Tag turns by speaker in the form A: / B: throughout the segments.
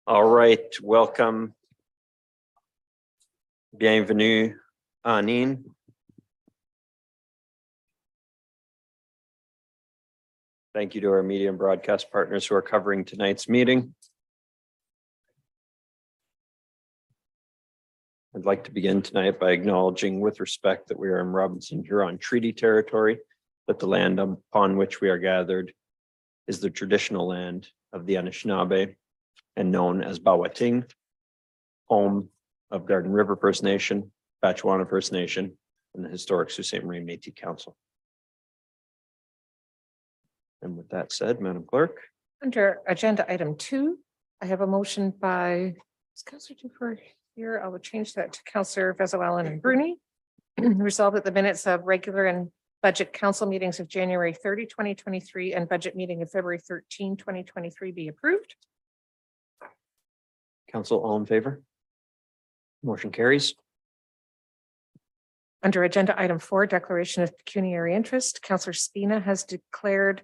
A: All right, welcome. Bienvenue, Anine. Thank you to our media and broadcast partners who are covering tonight's meeting. I'd like to begin tonight by acknowledging with respect that we are in Robinson Huron Treaty Territory, that the land upon which we are gathered is the traditional land of the Anishinaabe and known as Bawating, home of Garden River First Nation, Batchewana First Nation, and the historic Sault Ste. Marie Métis Council. And with that said, Madam Clerk.
B: Under agenda item 2, I have a motion by Councillor Dufour here. I will change that to Councillor Vezo-Allen and Bruni. Resolve that the minutes of regular and budget council meetings of January 30, 2023 and budget meeting of February 13, 2023 be approved.
A: Council, all in favor? Motion carries.
B: Under agenda item 4, declaration of pecuniary interest, Councillor Spina has declared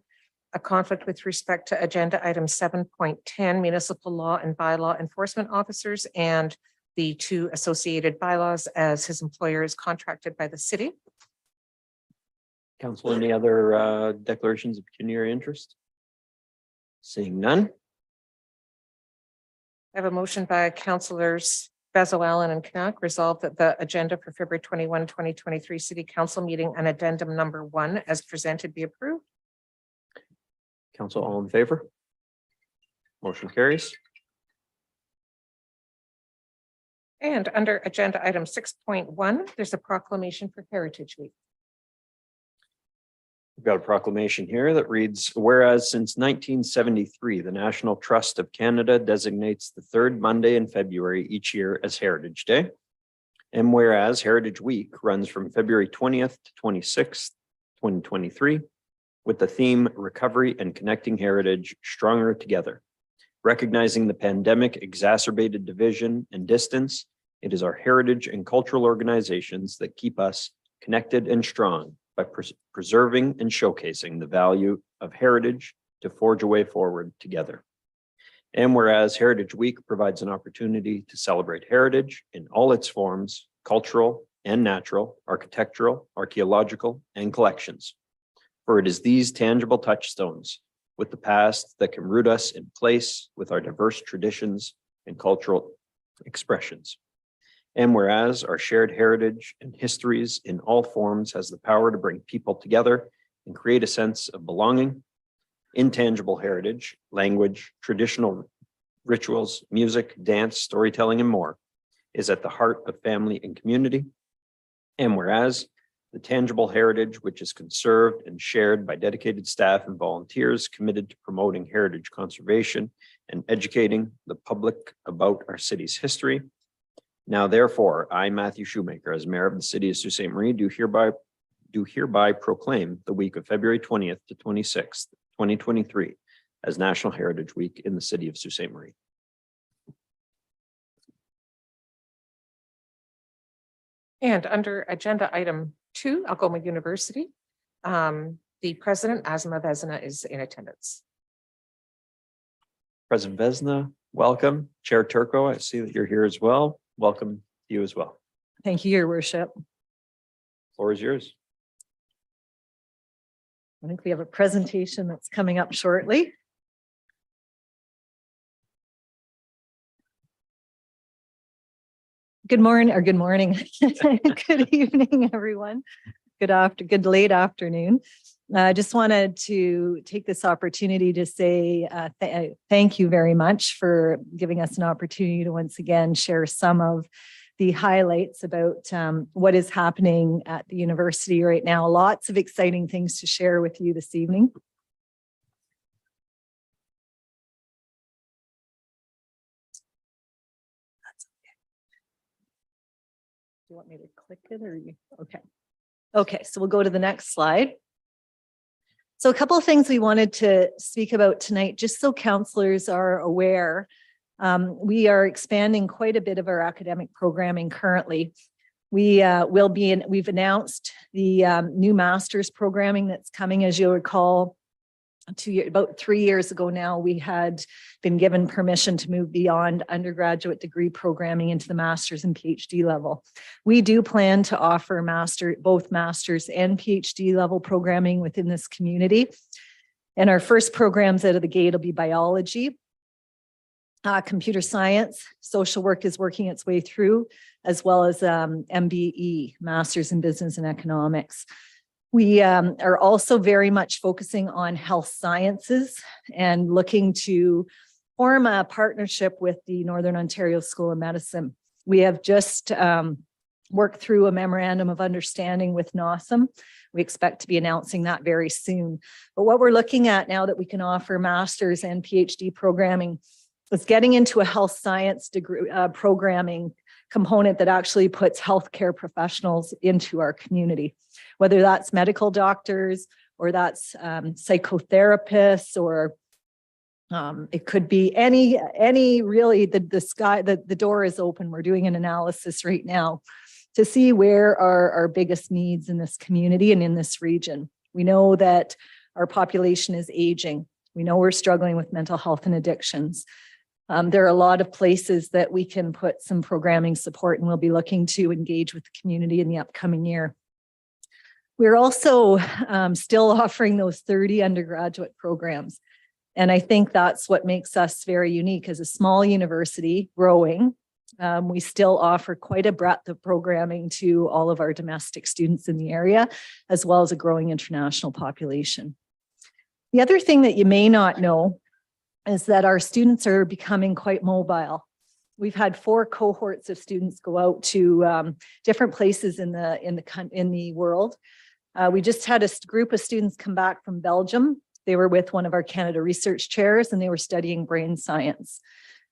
B: a conflict with respect to agenda item 7.10, municipal law and bylaw enforcement officers and the 2 associated bylaws as his employer is contracted by the city.
A: Council, any other declarations of pecuniary interest? Seeing none.
B: I have a motion by Councillors Vezo-Allen and Knack resolved that the agenda for February 21, 2023 City Council meeting and addendum number 1 as presented be approved.
A: Council, all in favor? Motion carries.
B: And under agenda item 6.1, there's a proclamation for Heritage Week.
A: We've got a proclamation here that reads, whereas since 1973, the National Trust of Canada designates the 3rd Monday in February each year as Heritage Day. And whereas Heritage Week runs from February 20th to 26th, 2023, with the theme Recovery and Connecting Heritage Stronger Together. Recognizing the pandemic exacerbated division and distance, it is our heritage and cultural organizations that keep us connected and strong by preserving and showcasing the value of heritage to forge a way forward together. And whereas Heritage Week provides an opportunity to celebrate heritage in all its forms, cultural and natural, architectural, archaeological, and collections. For it is these tangible touchstones with the past that can root us in place with our diverse traditions and cultural expressions. And whereas our shared heritage and histories in all forms has the power to bring people together and create a sense of belonging, intangible heritage, language, traditional rituals, music, dance, storytelling, and more is at the heart of family and community. And whereas the tangible heritage, which is conserved and shared by dedicated staff and volunteers committed to promoting heritage conservation and educating the public about our city's history. Now, therefore, I, Matthew Shoemaker, as mayor of the city of Sault Ste. Marie, do hereby proclaim the week of February 20th to 26th, 2023 as National Heritage Week in the city of Sault Ste. Marie.
B: And under agenda item 2, Algoma University, the president, Asma Vesna, is in attendance.
A: President Vesna, welcome. Chair Turco, I see that you're here as well. Welcome to you as well.
C: Thank you, Your Worship.
A: Floor is yours.
C: I think we have a presentation that's coming up shortly. Good morning, good evening, everyone. Good late afternoon. I just wanted to take this opportunity to say thank you very much for giving us an opportunity to once again share some of the highlights about what is happening at the university right now. Lots of exciting things to share with you this evening. Do you want me to click it or you? Okay. Okay, so we'll go to the next slide. So a couple of things we wanted to speak about tonight, just so counselors are aware. We are expanding quite a bit of our academic programming currently. We've announced the new master's programming that's coming, as you'll recall. about 3 years ago now, we had been given permission to move beyond undergraduate degree programming into the master's and PhD level. We do plan to offer both master's and PhD level programming within this community. And our first programs out of the gate will be biology, computer science, social work is working its way through, as well as MBE, Masters in Business and Economics. We are also very much focusing on health sciences and looking to form a partnership with the Northern Ontario School of Medicine. We have just worked through a memorandum of understanding with NOSM. We expect to be announcing that very soon. But what we're looking at now that we can offer master's and PhD programming is getting into a health science degree programming component that actually puts healthcare professionals into our community, whether that's medical doctors or that's psychotherapists, or it could be any really, the door is open. We're doing an analysis right now to see where are our biggest needs in this community and in this region. We know that our population is aging. We know we're struggling with mental health and addictions. There are a lot of places that we can put some programming support, and we'll be looking to engage with the community in the upcoming year. We're also still offering those 30 undergraduate programs. And I think that's what makes us very unique as a small university growing. We still offer quite a breadth of programming to all of our domestic students in the area, as well as a growing international population. The other thing that you may not know is that our students are becoming quite mobile. We've had 4 cohorts of students go out to different places in the world. We just had a group of students come back from Belgium. They were with one of our Canada research chairs, and they were studying brain science.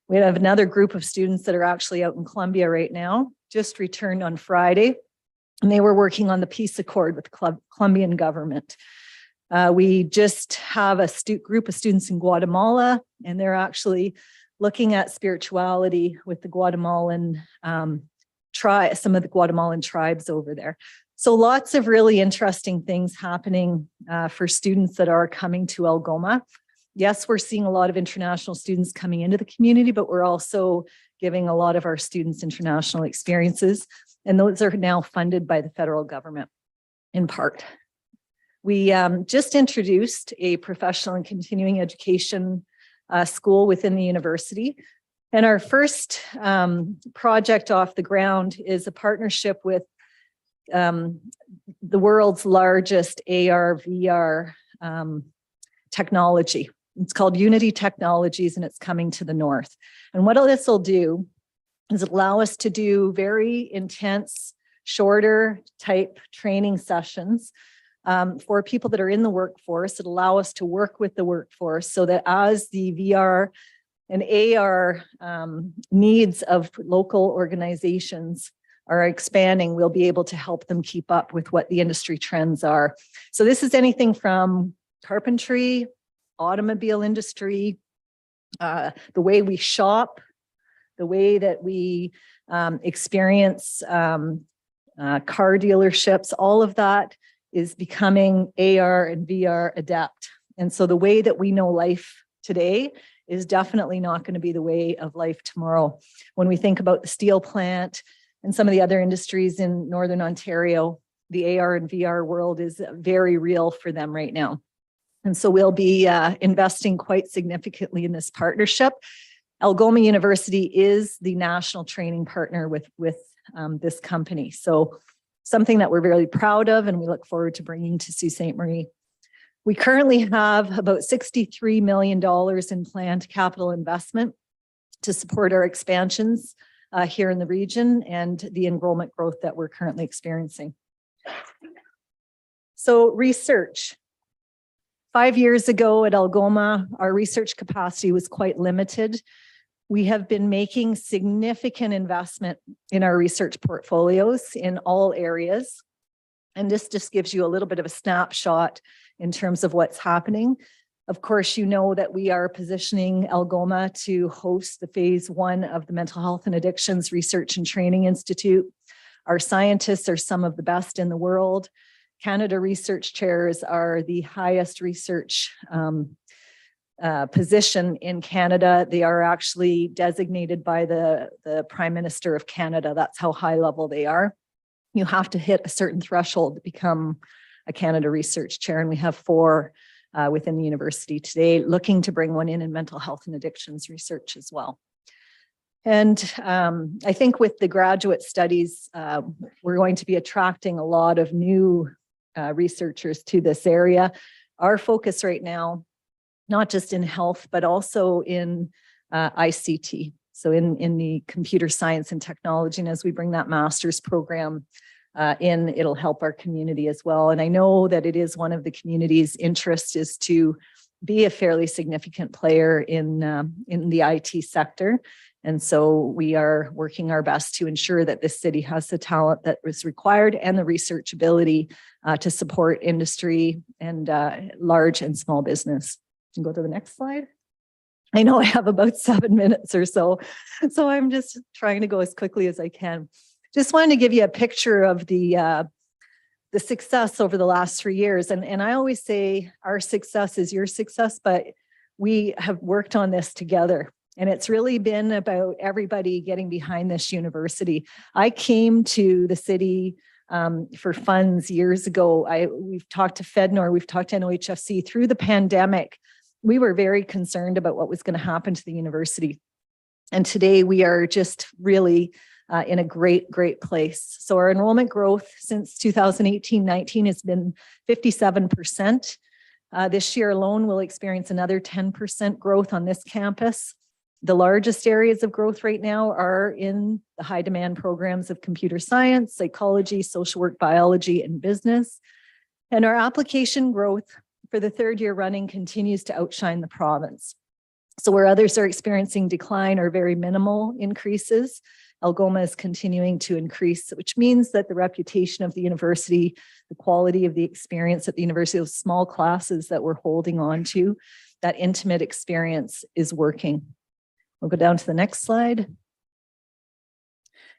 C: We have another group of students that are actually out in Colombia right now, just returned on Friday, and they were working on the peace accord with the Colombian government. We just have a group of students in Guatemala, and they're actually looking at spirituality with the Guatemalan some of the Guatemalan tribes over there. So lots of really interesting things happening for students that are coming to Algoma. Yes, we're seeing a lot of international students coming into the community, but we're also giving a lot of our students international experiences, and those are now funded by the federal government in part. We just introduced a professional and continuing education school within the university. And our first project off the ground is a partnership with the world's largest AR/VR technology. It's called Unity Technologies, and it's coming to the north. And what this will do is allow us to do very intense, shorter type training sessions for people that are in the workforce. It'll allow us to work with the workforce so that as the VR and AR needs of local organizations are expanding, we'll be able to help them keep up with what the industry trends are. So this is anything from carpentry, automobile industry, the way we shop, the way that we experience car dealerships, all of that is becoming AR and VR adept. And so the way that we know life today is definitely not going to be the way of life tomorrow. When we think about the steel plant and some of the other industries in Northern Ontario, the AR and VR world is very real for them right now. And so we'll be investing quite significantly in this partnership. Algoma University is the national training partner with this company. So something that we're very proud of, and we look forward to bringing to Sault Ste. Marie. We currently have about $63 million in planned capital investment to support our expansions here in the region and the enrollment growth that we're currently experiencing. So research. 5 years ago at Algoma, our research capacity was quite limited. We have been making significant investment in our research portfolios in all areas. And this just gives you a little bit of a snapshot in terms of what's happening. Of course, you know that we are positioning Algoma to host the phase 1 of the Mental Health and Addictions Research and Training Institute. Our scientists are some of the best in the world. Canada Research Chairs are the highest research position in Canada. They are actually designated by the Prime Minister of Canada. That's how high level they are. You have to hit a certain threshold to become a Canada Research Chair, and we have 4 within the university today, looking to bring one in mental health and addictions research as well. And I think with the graduate studies, we're going to be attracting a lot of new researchers to this area. Our focus right now, not just in health, but also in ICT. So in the computer science and technology, and as we bring that master's program in, it'll help our community as well. And I know that it is one of the community's interest is to be a fairly significant player in the IT sector. And so we are working our best to ensure that this city has the talent that is required and the research ability to support industry and large and small business. You can go to the next slide. I know I have about 7 minutes or so, so I'm just trying to go as quickly as I can. Just wanted to give you a picture of the success over the last 3 years. And I always say our success is your success, but we have worked on this together. And it's really been about everybody getting behind this university. I came to the city for funds years ago. We've talked to FedNor, we've talked to NOHFC. Through the pandemic, we were very concerned about what was going to happen to the university. And today we are just really in a great place. So our enrollment growth since 2018-19 has been 57%. This year alone, we'll experience another 10% growth on this campus. The largest areas of growth right now are in the high demand programs of computer science, psychology, social work, biology, and business. And our application growth for the 3rd year running continues to outshine the province. So where others are experiencing decline or very minimal increases, Algoma is continuing to increase, which means that the reputation of the university, the quality of the experience at the university, those small classes that we're holding on to, that intimate experience is working. We'll go down to the next slide.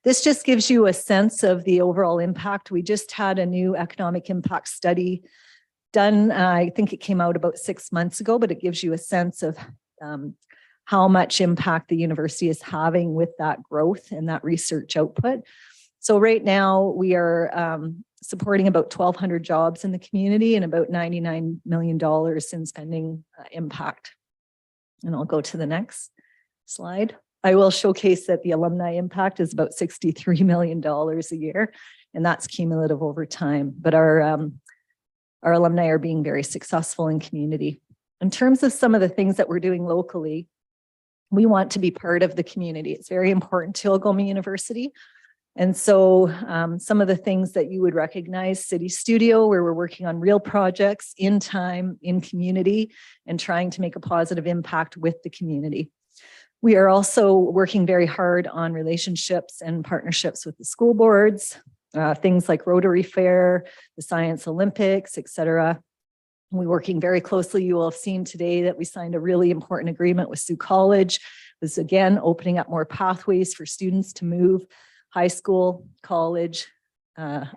C: This just gives you a sense of the overall impact. We just had a new economic impact study done. I think it came out about 6 months ago, but it gives you a sense of how much impact the university is having with that growth and that research output. So right now we are supporting about 1,200 jobs in the community and about $99 million in spending impact. And I'll go to the next slide. I will showcase that the alumni impact is about $63 million a year, and that's cumulative over time. But our alumni are being very successful in community. In terms of some of the things that we're doing locally, we want to be part of the community. It's very important to Algoma University. And so some of the things that you would recognize, City Studio, where we're working on real projects in time, in community, and trying to make a positive impact with the community. We are also working very hard on relationships and partnerships with the school boards, things like Rotary Fair, the Science Olympics, et cetera. We're working very closely. You will have seen today that we signed a really important agreement with Sioux College. This again, opening up more pathways for students to move high school, college,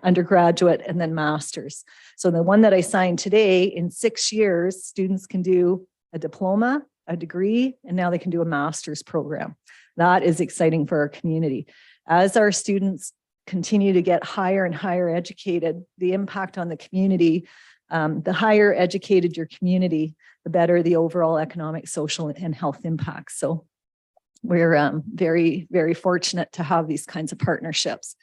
C: undergraduate, and then master's. So the one that I signed today, in 6 years, students can do a diploma, a degree, and now they can do a master's program. That is exciting for our community. As our students continue to get higher and higher educated, the impact on the community, the higher educated your community, the better the overall economic, social, and health impact. So we're very, very fortunate to have these kinds of partnerships.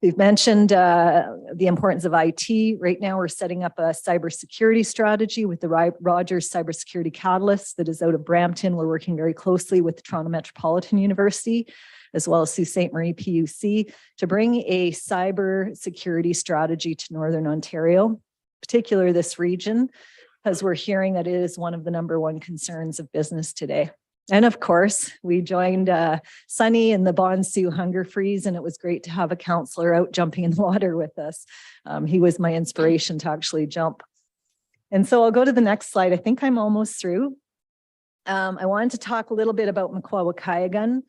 C: We've mentioned the importance of IT. Right now, we're setting up a cybersecurity strategy with the Rogers Cybersecurity Catalyst that is out of Brampton. We're working very closely with the Toronto Metropolitan University, as well as Sault Ste. Marie PUC, to bring a cybersecurity strategy to Northern Ontario, particularly this region, because we're hearing that it is one of the #1 concerns of business today. And of course, we joined Sunny in the Bonsu Hunger Freeze, and it was great to have a counselor out jumping in the water with us. He was my inspiration to actually jump. And so I'll go to the next slide. I think I'm almost through. I wanted to talk a little bit about Maqua-Waukeagan.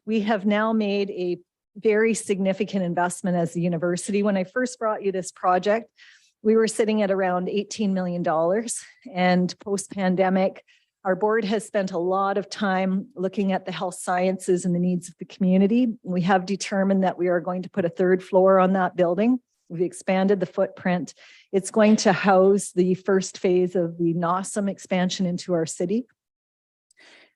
C: We have now made a very significant investment as a university. When I first brought you this project, we were sitting at around $18 million, and post-pandemic, our board has spent a lot of time looking at the health sciences and the needs of the community. We have determined that we are going to put a third floor on that building. We've expanded the footprint. It's going to house the first phase of the NOSM expansion into our city,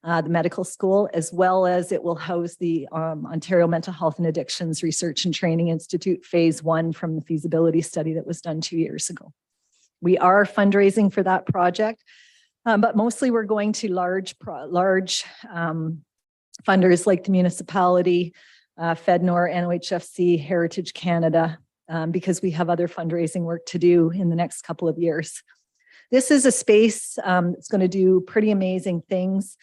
C: the medical school, as well as it will house the Ontario Mental Health and Addictions Research and Training Institute phase 1 from the feasibility study that was done 2 years ago. We are fundraising for that project, but mostly we're going to large funders like the municipality, FedNor, NOHFC, Heritage Canada, because we have other fundraising work to do in the next couple of years. This is a space that's going to do pretty amazing things.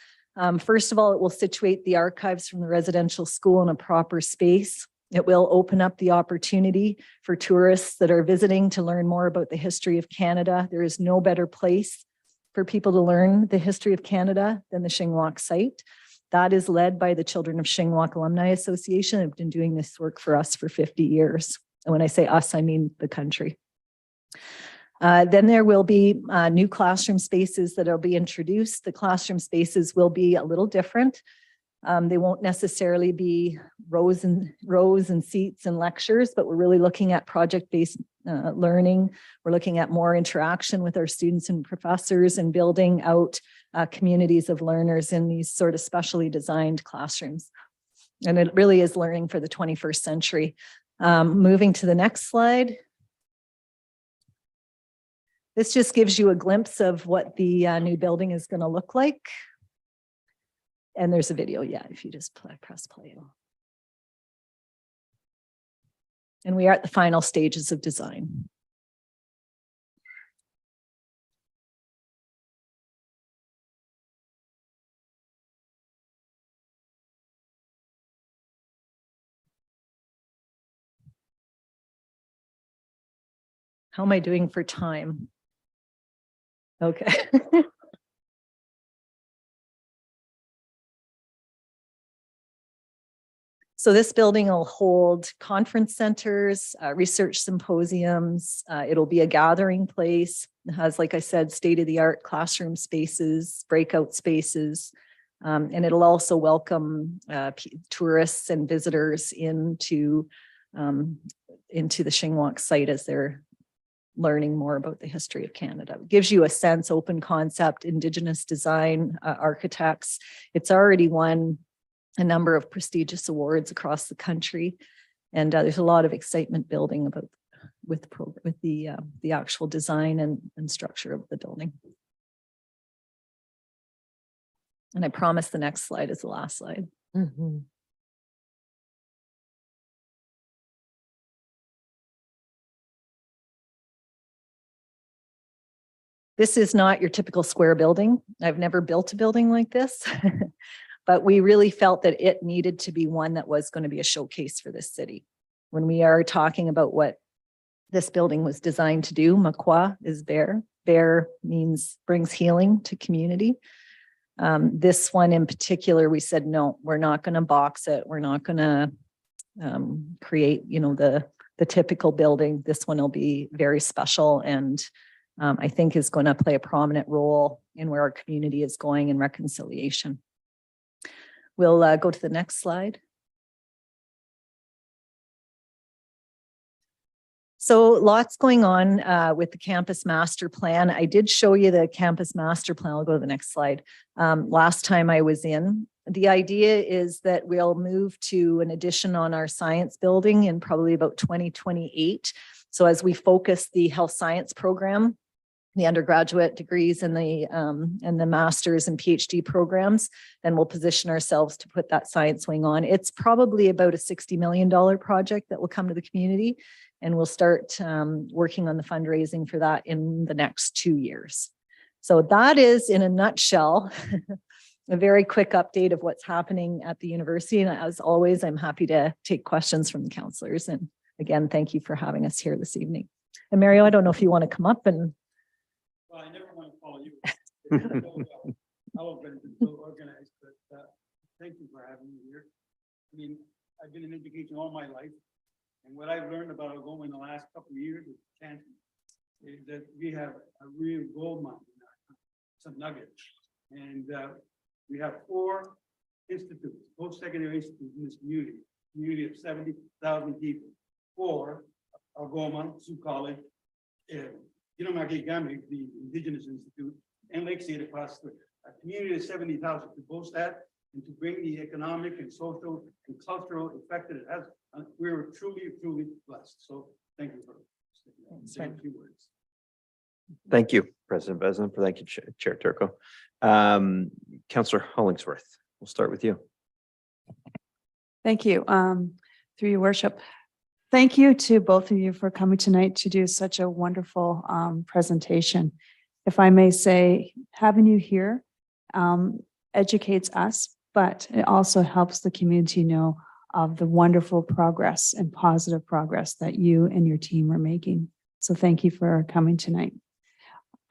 C: First of all, it will situate the archives from the residential school in a proper space. It will open up the opportunity for tourists that are visiting to learn more about the history of Canada. There is no better place for people to learn the history of Canada than the Shingwauk site. That is led by the Children of Shingwauk Alumni Association. They've been doing this work for us for 50 years. And when I say us, I mean the country. Then there will be new classroom spaces that will be introduced. The classroom spaces will be a little different. They won't necessarily be rows and seats and lectures, but we're really looking at project-based learning. We're looking at more interaction with our students and professors and building out communities of learners in these sort of specially designed classrooms. And it really is learning for the 21st century. Moving to the next slide. This just gives you a glimpse of what the new building is going to look like. And there's a video, yeah, if you just press play. And we are at the final stages of design. How am I doing for time? Okay. So this building will hold conference centers, research symposiums. It'll be a gathering place. It has, like I said, state-of-the-art classroom spaces, breakout spaces, and it'll also welcome tourists and visitors into the Shingwauk site as they're learning more about the history of Canada. It gives you a sense, open concept, Indigenous design, architects. It's already won a number of prestigious awards across the country. And there's a lot of excitement building about with the actual design and structure of the building. And I promise the next slide is the last slide.
B: Mm-hmm.
C: This is not your typical square building. I've never built a building like this, but we really felt that it needed to be one that was going to be a showcase for this city. When we are talking about what this building was designed to do, Makwa is bear. Bear means brings healing to community. This one in particular, we said, no, we're not going to box it. We're not going to create, the typical building. This one will be very special and I think is going to play a prominent role in where our community is going in reconciliation. We'll go to the next slide. So lots going on with the campus master plan. I did show you the campus master plan. I'll go to the next slide. Last time I was in. The idea is that we'll move to an addition on our science building in probably about 2028. So as we focus the health science program, the undergraduate degrees and the master's and PhD programs, then we'll position ourselves to put that science wing on. It's probably about a $60 million project that will come to the community, and we'll start working on the fundraising for that in the next 2 years. So that is, in a nutshell, a very quick update of what's happening at the university. And as always, I'm happy to take questions from the counselors. And again, thank you for having us here this evening. And Mario, I don't know if you want to come up and.
D: Well, I never want to call you. How have been so organized, but thank you for having me here. I mean, I've been in education all my life. And what I've learned about Algoma in the last couple of years is that we have a real gold mine, some nuggets. And we have 4 institutes, post-secondary institutes in this community of 70,000 people. 4, Algoma, Sioux College, Gami, the Indigenous Institute, and Lake State across the community of 70,000 to boast that and to bring the economic and social and cultural effect that it has. We're truly, truly blessed. So thank you for saying a few words.
A: Thank you, President Beslin. Thank you, Chair Turco. Councillor Hollingsworth, we'll start with you.
E: Thank you. Through your worship. Thank you to both of you for coming tonight to do such a wonderful presentation. If I may say, having you here educates us, but it also helps the community know of the wonderful progress and positive progress that you and your team are making. So thank you for coming tonight.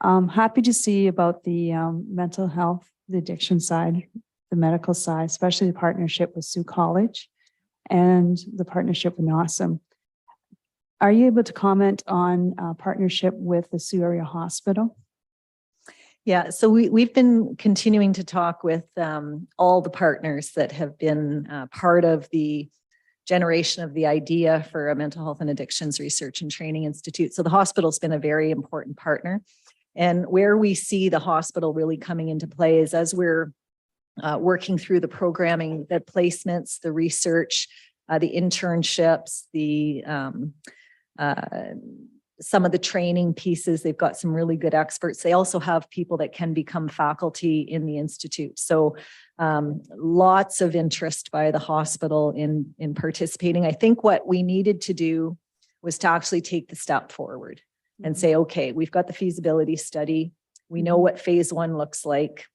E: I'm happy to see about the mental health, the addiction side, the medical side, especially the partnership with Sioux College and the partnership with NAWSM. Are you able to comment on partnership with the Sioux Area Hospital?
C: Yeah, so we've been continuing to talk with all the partners that have been part of the generation of the idea for a mental health and addictions research and training institute. So the hospital's been a very important partner. And where we see the hospital really coming into play is as we're working through the programming, the placements, the research, the internships, the some of the training pieces. They've got some really good experts. They also have people that can become faculty in the institute. So lots of interest by the hospital in participating. I think what we needed to do was to actually take the step forward and say, okay, we've got the feasibility study. We know what phase 1 looks like.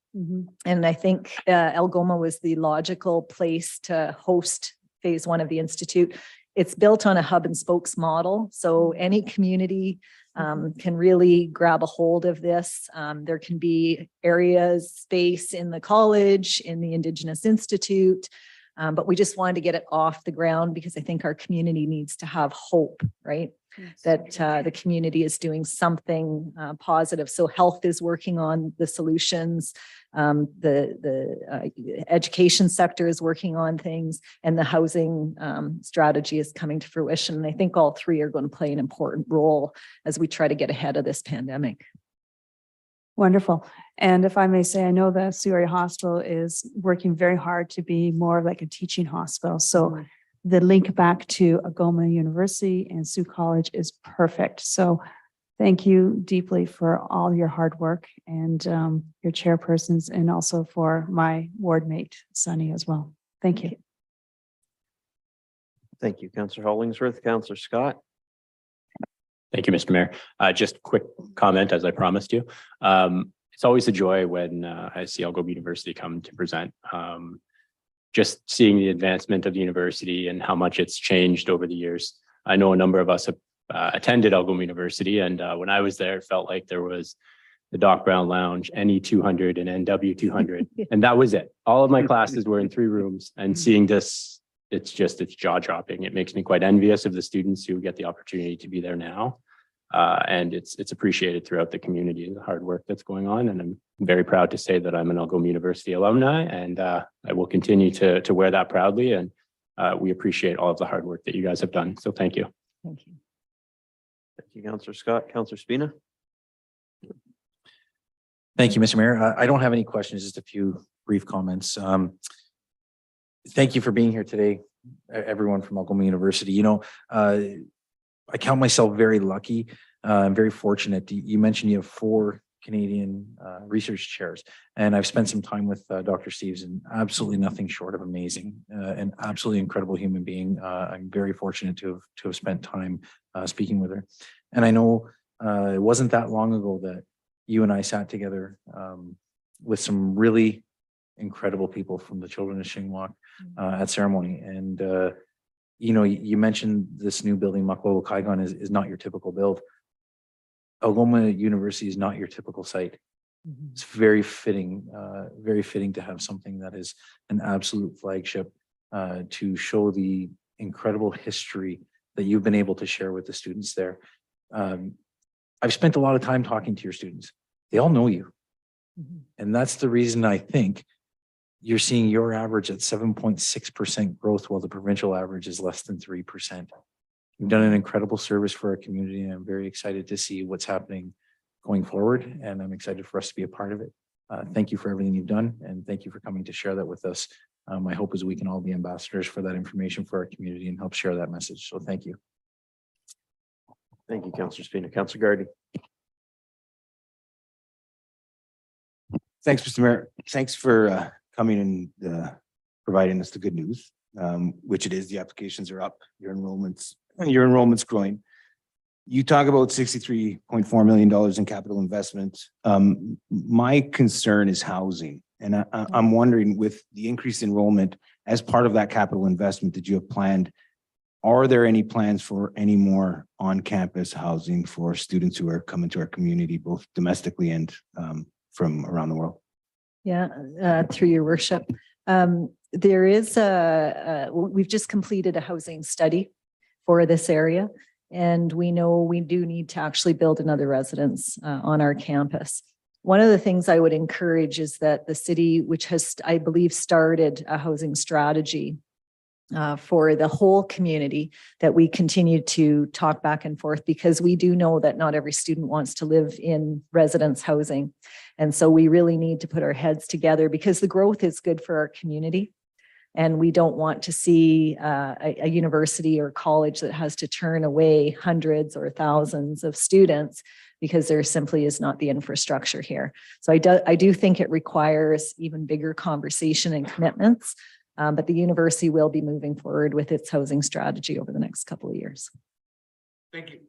C: And I think Algoma was the logical place to host phase 1 of the institute. It's built on a hub and spokes model. So any community can really grab a hold of this. There can be areas, space in the college, in the Indigenous Institute, but we just wanted to get it off the ground because I think our community needs to have hope, right? That the community is doing something positive. So health is working on the solutions. The education sector is working on things, and the housing strategy is coming to fruition. And I think all 3 are going to play an important role as we try to get ahead of this pandemic.
E: Wonderful. And if I may say, I know the Sioux Area Hospital is working very hard to be more like a teaching hospital. So the link back to Algoma University and Sioux College is perfect. So thank you deeply for all your hard work and your chairpersons, and also for my ward mate, Sunny, as well. Thank you.
A: Thank you, Councillor Hollingsworth. Councillor Scott.
F: Thank you, Mr. Mayor. Just a quick comment, as I promised you. It's always a joy when I see Algoma University come to present. Just seeing the advancement of the university and how much it's changed over the years. I know a number of us have attended Algoma University, and when I was there, it felt like there was the Doc Brown Lounge, NE 200 and NW 200, and that was it. All of my classes were in 3 rooms, and seeing this, it's jaw dropping. It makes me quite envious of the students who get the opportunity to be there now. And it's appreciated throughout the community, the hard work that's going on. And I'm very proud to say that I'm an Algoma University alumni, and I will continue to wear that proudly. And we appreciate all of the hard work that you guys have done. So thank you.
C: Thank you.
A: Thank you, Councillor Scott. Councillor Spina.
G: Thank you, Mr. Mayor. I don't have any questions, just a few brief comments. Thank you for being here today, everyone from Algoma University. You know, I count myself very lucky. I'm very fortunate. You mentioned you have 4 Canadian research chairs, and I've spent some time with Dr. Steves, and absolutely nothing short of amazing, an absolutely incredible human being. I'm very fortunate to have spent time speaking with her. And I know it wasn't that long ago that you and I sat together with some really incredible people from the Children of Shingwalk at ceremony. And you know, you mentioned this new building, Makwao Kaigon, is not your typical build. Algoma University is not your typical site. It's very fitting to have something that is an absolute flagship to show the incredible history that you've been able to share with the students there. I've spent a lot of time talking to your students. They all know you. And that's the reason I think you're seeing your average at 7.6% growth while the provincial average is less than 3%. You've done an incredible service for our community, and I'm very excited to see what's happening going forward, and I'm excited for us to be a part of it. Thank you for everything you've done, and thank you for coming to share that with us. My hope is we can all be ambassadors for that information for our community and help share that message. So thank you.
A: Thank you, Councillor Spina. Councillor Gardy.
H: Thanks, Mr. Mayor. Thanks for coming and providing us the good news, which it is. The applications are up. Your enrollment's growing. You talk about $63.4 million in capital investment. My concern is housing. And I'm wondering, with the increased enrollment as part of that capital investment that you have planned, are there any plans for any more on-campus housing for students who are coming to our community, both domestically and from around the world?
C: Yeah, through your worship. There is we've just completed a housing study for this area. And we know we do need to actually build another residence on our campus. One of the things I would encourage is that the city, which has, I believe, started a housing strategy for the whole community, that we continue to talk back and forth, because we do know that not every student wants to live in residence housing. And so we really need to put our heads together, because the growth is good for our community. And we don't want to see a university or college that has to turn away hundreds or thousands of students because there simply is not the infrastructure here. So I do think it requires even bigger conversation and commitments, but the university will be moving forward with its housing strategy over the next couple of years.
D: Thank you.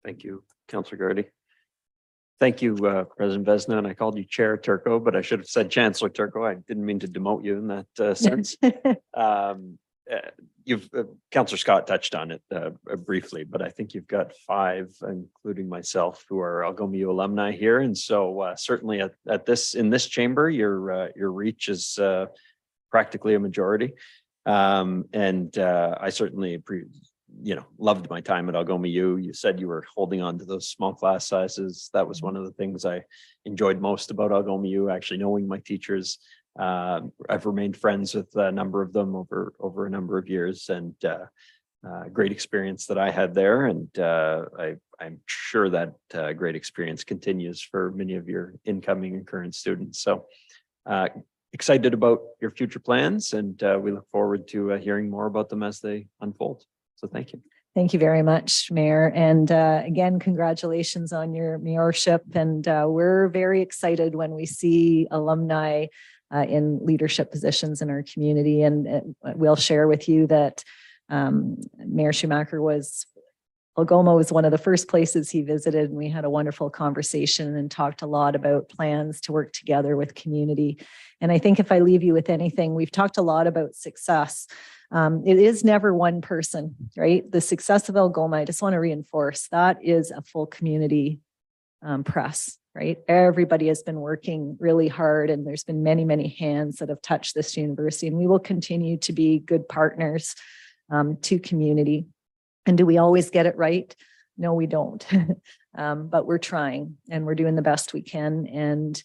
A: Thank you, Councillor Gardy. Thank you, President Vesna, and I called you Chair Turco, but I should have said Chancellor Turco. I didn't mean to demote you in that sense. Councillor Scott touched on it briefly, but I think you've got 5, including myself, who are Algoma U alumni here, and so certainly in this chamber, your reach is practically a majority, and I certainly loved my time at Algoma U. You said you were holding on to those small class sizes. That was one of the things I enjoyed most about Algoma U, actually knowing my teachers. I've remained friends with a number of them over a number of years, and great experience that I had there. And I'm sure that great experience continues for many of your incoming and current students. So excited about your future plans, and we look forward to hearing more about them as they unfold. So thank you.
C: Thank you very much, Mayor. And again, congratulations on your mayorship. And we're very excited when we see alumni in leadership positions in our community. And we'll share with you that Mayor Schumacher Algoma was one of the first places he visited, and we had a wonderful conversation and talked a lot about plans to work together with community. And I think if I leave you with anything, we've talked a lot about success. It is never one person, right? The success of Algoma, I just want to reinforce, that is a full community press, right? Everybody has been working really hard, and there's been many, many hands that have touched this university, and we will continue to be good partners to community. And do we always get it right? No, we don't. But we're trying, and we're doing the best we can. And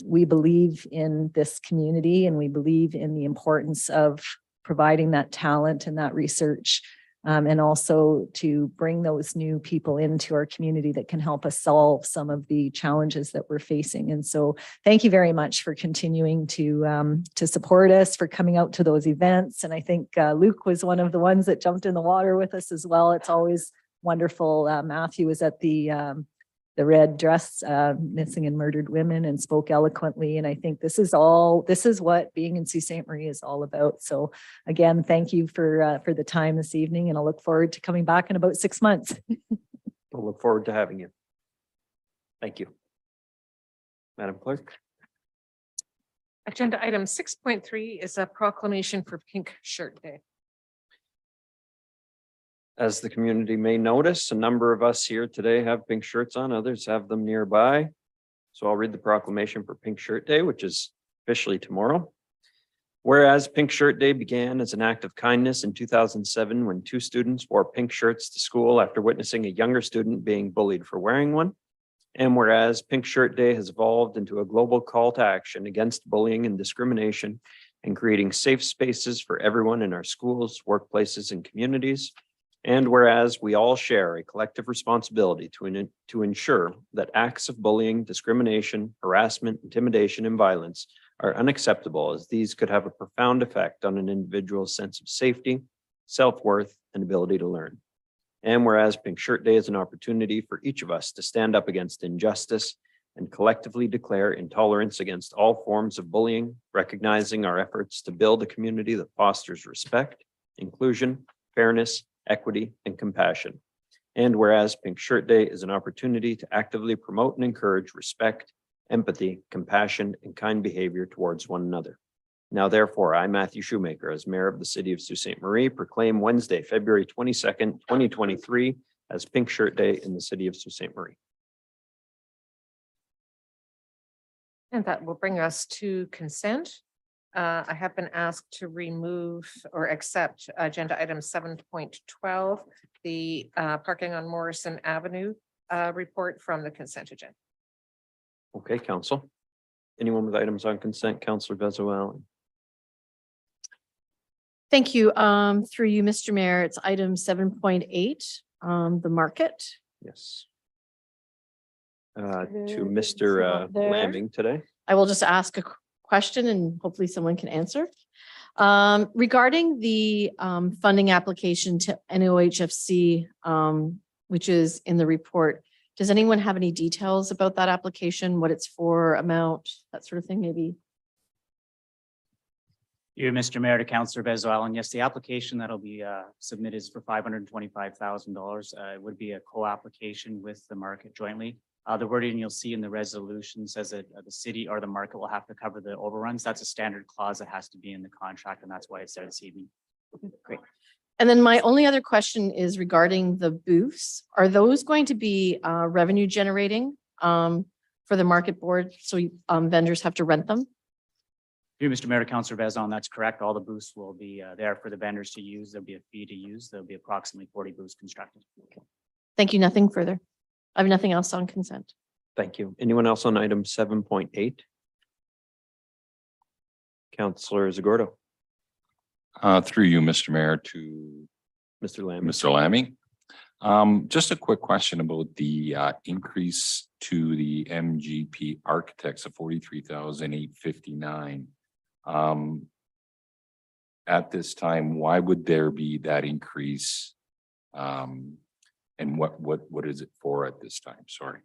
C: we believe in this community, and we believe in the importance of providing that talent and that research, and also to bring those new people into our community that can help us solve some of the challenges that we're facing. And so thank you very much for continuing to support us, for coming out to those events. And I think Luke was one of the ones that jumped in the water with us as well. It's always wonderful. Matthew was at the red dress, missing and murdered women, and spoke eloquently. And I think this is what being in Sault Ste. Marie is all about. So again, thank you for the time this evening, and I'll look forward to coming back in about 6 months.
A: We'll look forward to having you. Thank you. Madam Clerk.
B: Agenda item 6.3 is a proclamation for Pink Shirt Day.
A: As the community may notice, a number of us here today have pink shirts on, others have them nearby. So I'll read the proclamation for Pink Shirt Day, which is officially tomorrow. Whereas Pink Shirt Day began as an act of kindness in 2007 when two students wore pink shirts to school after witnessing a younger student being bullied for wearing one. And whereas Pink Shirt Day has evolved into a global call to action against bullying and discrimination and creating safe spaces for everyone in our schools, workplaces, and communities. And whereas we all share a collective responsibility to ensure that acts of bullying, discrimination, harassment, intimidation, and violence are unacceptable, as these could have a profound effect on an individual's sense of safety, self-worth, and ability to learn. And whereas Pink Shirt Day is an opportunity for each of us to stand up against injustice and collectively declare intolerance against all forms of bullying, recognizing our efforts to build a community that fosters respect, inclusion, fairness, equity, and compassion. And whereas Pink Shirt Day is an opportunity to actively promote and encourage respect, empathy, compassion, and kind behavior towards one another. Now therefore, I, Matthew Shoemaker, as mayor of the city of Sault Ste. Marie, proclaim Wednesday, February 22nd, 2023 as Pink Shirt Day in the city of Sault Ste. Marie.
B: And that will bring us to consent. I have been asked to remove or accept agenda item 7.12, the parking on Morrison Avenue report from the consent agenda.
A: Okay, council. Anyone with items on consent? Councillor Bezo-Allen.
I: Thank you. Through you, Mr. Mayor, it's item 7.8, the market.
A: Yes. To
I: There
A: Mr.
I: is not there.
A: Lambing today.
I: I will just ask a question and hopefully someone can answer. Regarding the funding application to NOHFC, which is in the report, does anyone have any details about that application, what it's for, amount, that sort of thing, maybe?
J: You, Mr. Mayor, to Councillor Bezo-Allen, yes, the application that'll be submitted is for $525,000. It would be a co-application with the market jointly. The wording you'll see in the resolution says that the city or the market will have to cover the overruns. That's a standard clause that has to be in the contract, and that's why it's there this evening.
I: Great. And then my only other question is regarding the booths. Are those going to be revenue generating for the market board? So vendors have to rent them?
J: You, Mr. Mayor, to Councillor Bezo-Allen, that's correct. All the booths will be there for the vendors to use. There'll be a fee to use. There'll be approximately 40 booths constructed.
I: Thank you. Nothing further. I have nothing else on consent.
A: Thank you. Anyone else on item 7.8? Councillor Zagordo,
K: Through you, Mr. Mayor, to
A: Mr. Lambing.
K: Mr. Lambing. Just a quick question about the increase to the MGP architects of 43,859. At this time, why would there be that increase? And what is it for at this time? Sorry.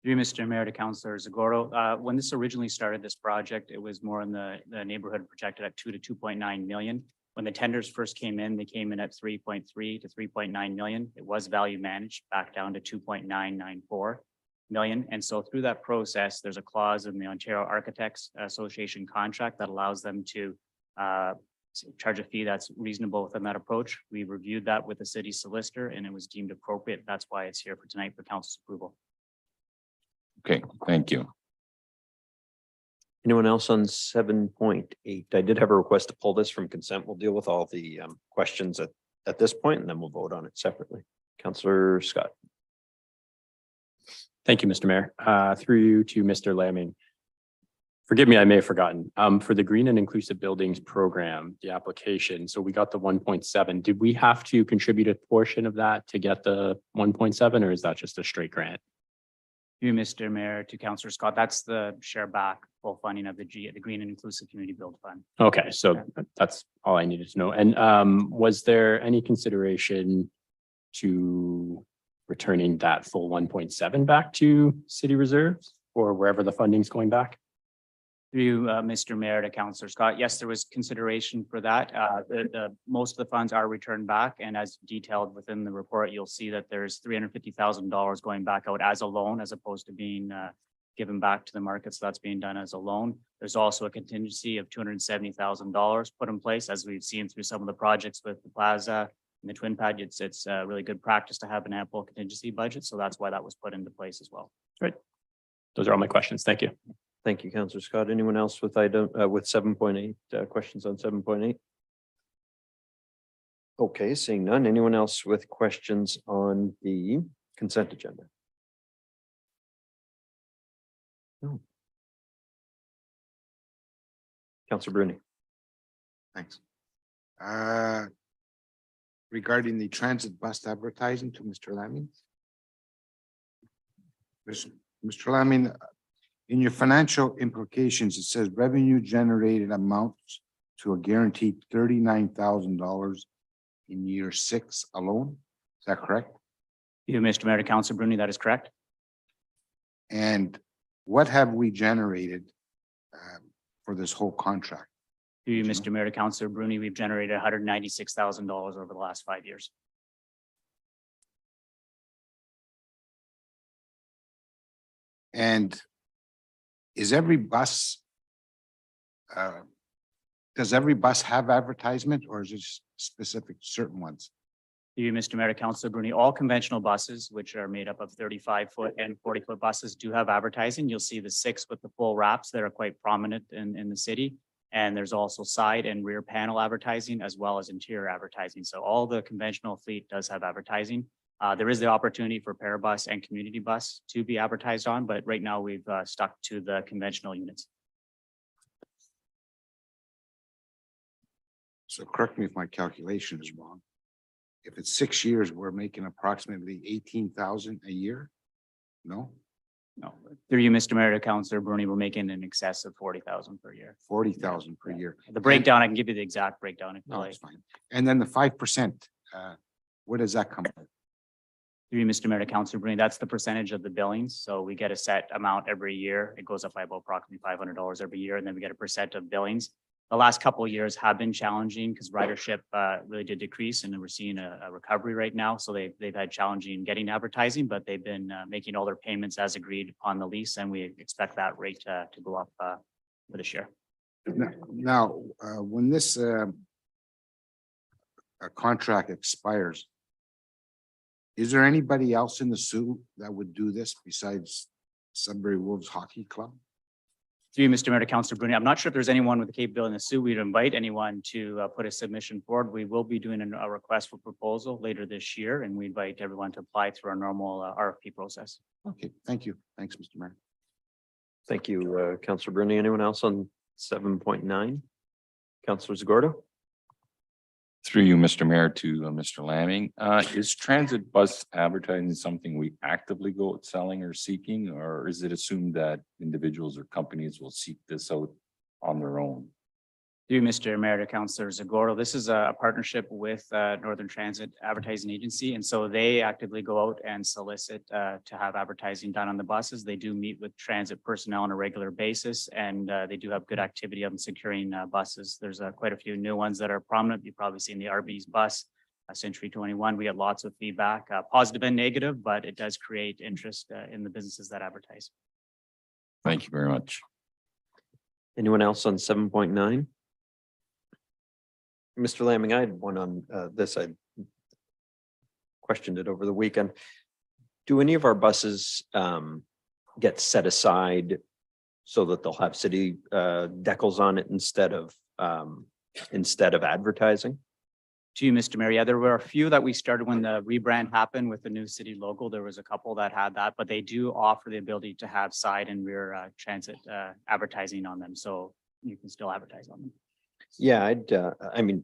J: You, Mr. Mayor, to Councillor Zagordo, when this originally started this project, it was more in the neighborhood projected at 2 to 2.9 million. When the tenders first came in, they came in at 3.3 to 3.9 million. It was value managed back down to 2.994 million. And so through that process, there's a clause in the Ontario Architects Association contract that allows them to charge a fee that's reasonable within that approach. We reviewed that with the city solicitor and it was deemed appropriate. That's why it's here for tonight for council's approval.
K: Okay, thank you.
A: Anyone else on 7.8? I did have a request to pull this from consent. We'll deal with all the questions at this point, and then we'll vote on it separately. Councillor Scott.
F: Thank you, Mr. Mayor. Through you to Mr. Lambing. Forgive me, I may have forgotten. For the Green and Inclusive Buildings Program, the application, so we got the 1.7. Did we have to contribute a portion of that to get the 1.7, or is that just a straight grant?
J: You, Mr. Mayor, to Councillor Scott, that's the share back full funding of the Green and Inclusive Community Build Fund.
F: Okay, so that's all I needed to know. And was there any consideration to returning that full 1.7 back to city reserves or wherever the funding's going back?
J: Through you, Mr. Mayor, to Councillor Scott, yes, there was consideration for that. Most of the funds are returned back, and as detailed within the report, you'll see that there's $350,000 going back out as a loan, as opposed to being given back to the market. So that's being done as a loan. There's also a contingency of $270,000 put in place, as we've seen through some of the projects with the plaza and the Twin Pad. It's really good practice to have an ample contingency budget, so that's why that was put into place as well.
F: Great. Those are all my questions. Thank you.
A: Thank you, Councillor Scott. Anyone else with item, with 7.8, questions on 7.8? Okay, seeing none. Anyone else with questions on the consent agenda? No. Councillor Bruni.
L: Thanks. Regarding the transit bus advertising to Mr. Laming. Mr. Laming, in your financial implications, it says revenue generated amounts to a guaranteed $39,000 in year 6 alone. Is that correct?
J: You, Mr. Mayor, to Councillor Bruni, that is correct.
L: And what have we generated for this whole contract?
J: To you, Mr. Mayor, to Councillor Bruni, we've generated $196,000 over the last 5 years.
L: And is every bus, does every bus have advertisement or is it specific certain ones?
J: To you, Mr. Mayor, to Councillor Bruni, all conventional buses, which are made up of 35-foot and 40-foot buses, do have advertising. You'll see the 6 with the full wraps that are quite prominent in the city. And there's also side and rear panel advertising as well as interior advertising. So all the conventional fleet does have advertising. There is the opportunity for Parabus and community bus to be advertised on, but right now we've stuck to the conventional units.
L: So correct me if my calculation is wrong. If it's 6 years, we're making approximately 18,000 a year? No,
J: No, through you, Mr. Mayor, to Councillor Bruni, we're making in excess of 40,000 per year.
L: 40,000 per year.
J: The breakdown, I can give you the exact breakdown. If you
L: No,
J: like.
L: it's fine. And then the 5%, where does that come from?
J: Through you, Mr. Mayor, to Councillor Bruni, that's the percentage of the billings. So we get a set amount every year. It goes up by about approximately $500 every year, and then we get a percent of billings. The last couple of years have been challenging because ridership really did decrease, and we're seeing a recovery right now. So they've had challenging getting advertising, but they've been making all their payments as agreed on the lease, and we expect that rate to go up for this year.
L: Now, when this a contract expires, is there anybody else in the Sioux that would do this besides Sudbury Wolves Hockey Club?
J: Through you, Mr. Mayor, to Councillor Bruni, I'm not sure if there's anyone with the capability in the Sioux. We'd invite anyone to put a submission forward. We will be doing a request for proposal later this year, and we invite everyone to apply through our normal RFP process.
L: Okay, thank you. Thanks, Mr. Mayor.
A: Thank you, Councillor Bruni. Anyone else on 7.9? Councillor Zagordo?
K: Through you, Mr. Mayor, to Mr. Laming, is transit bus advertising something we actively go out selling or seeking, or is it assumed that individuals or companies will seek this out on their own?
J: Through you, Mr. Mayor, to Councillor Zagordo, this is a partnership with Northern Transit Advertising Agency, and so they actively go out and solicit to have advertising done on the buses. They do meet with transit personnel on a regular basis, and they do have good activity on securing buses. There's quite a few new ones that are prominent. You've probably seen the Arby's bus, Century 21. We get lots of feedback, positive and negative, but it does create interest in the businesses that advertise.
K: Thank you very much.
A: Anyone else on 7.9? Mr. Laming, I had one on this. I questioned it over the weekend. Do any of our buses get set aside so that they'll have city decals on it instead of advertising?
J: To you, Mr. Mayor, yeah, there were a few that we started when the rebrand happened with the new city logo. There was a couple that had that, but they do offer the ability to have side and rear transit advertising on them. So you can still advertise on them.
A: Yeah, I mean,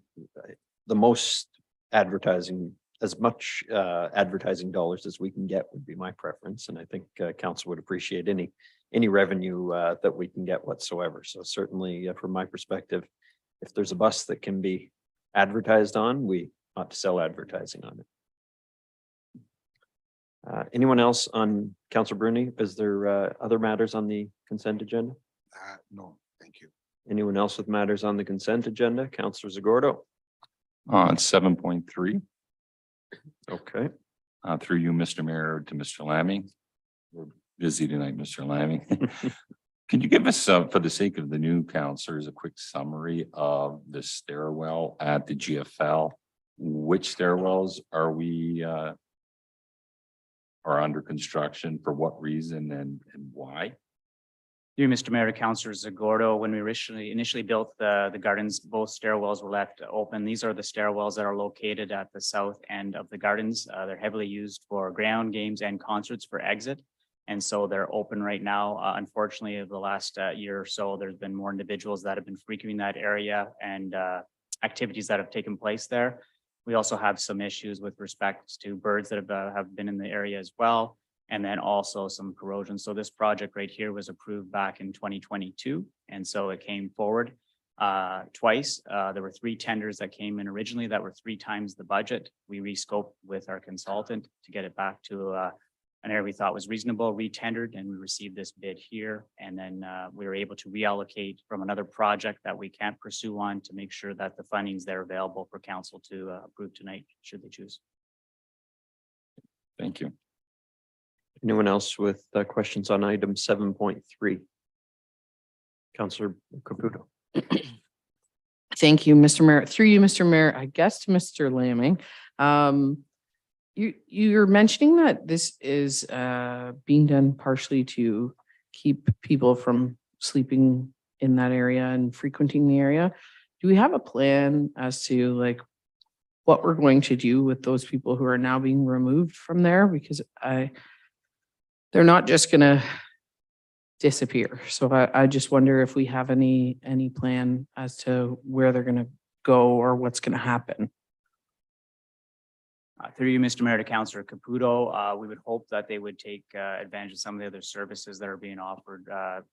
A: the most advertising, as much advertising dollars as we can get would be my preference. And I think council would appreciate any revenue that we can get whatsoever. So certainly from my perspective, if there's a bus that can be advertised on, we ought to sell advertising on it. Anyone else on Councillor Bruni? Is there other matters on the consent agenda?
L: No, thank you.
A: Anyone else with matters on the consent agenda? Councillor Zagordo?
K: On 7.3,
A: Okay.
K: through you, Mr. Mayor, to Mr. Laming. We're busy tonight, Mr. Laming. Can you give us, for the sake of the new councillors, a quick summary of the stairwell at the GFL? Which stairwells are we are under construction, for what reason and why?
J: Through Mr. Mayor to Councillor Zagordo, when we initially built the gardens, both stairwells were left open. These are the stairwells that are located at the south end of the gardens. They're heavily used for ground games and concerts for exit. And so they're open right now. Unfortunately, over the last year or so, there's been more individuals that have been frequenting that area and activities that have taken place there. We also have some issues with respect to birds that have been in the area as well. And then also some corrosion. So this project right here was approved back in 2022. And so it came forward twice. There were 3 tenders that came in originally that were 3 times the budget. We rescoped with our consultant to get it back to an area we thought was reasonable, re-tendered, and we received this bid here. And then we were able to reallocate from another project that we can't pursue on to make sure that the funding's there available for council to approve tonight, should they choose.
K: Thank you.
A: Anyone else with questions on item 7.3? Councillor Caputo.
M: Thank you, Mr. Mayor. Through you, Mr. Mayor, I guess to Mr. Lamming. You're mentioning that this is being done partially to keep people from sleeping in that area and frequenting the area. Do we have a plan as to like what we're going to do with those people who are now being removed from there? Because they're not just gonna disappear. So I just wonder if we have any plan as to where they're gonna go or what's gonna happen.
J: Through you, Mr. Mayor to Councillor Caputo, we would hope that they would take advantage of some of the other services that are being offered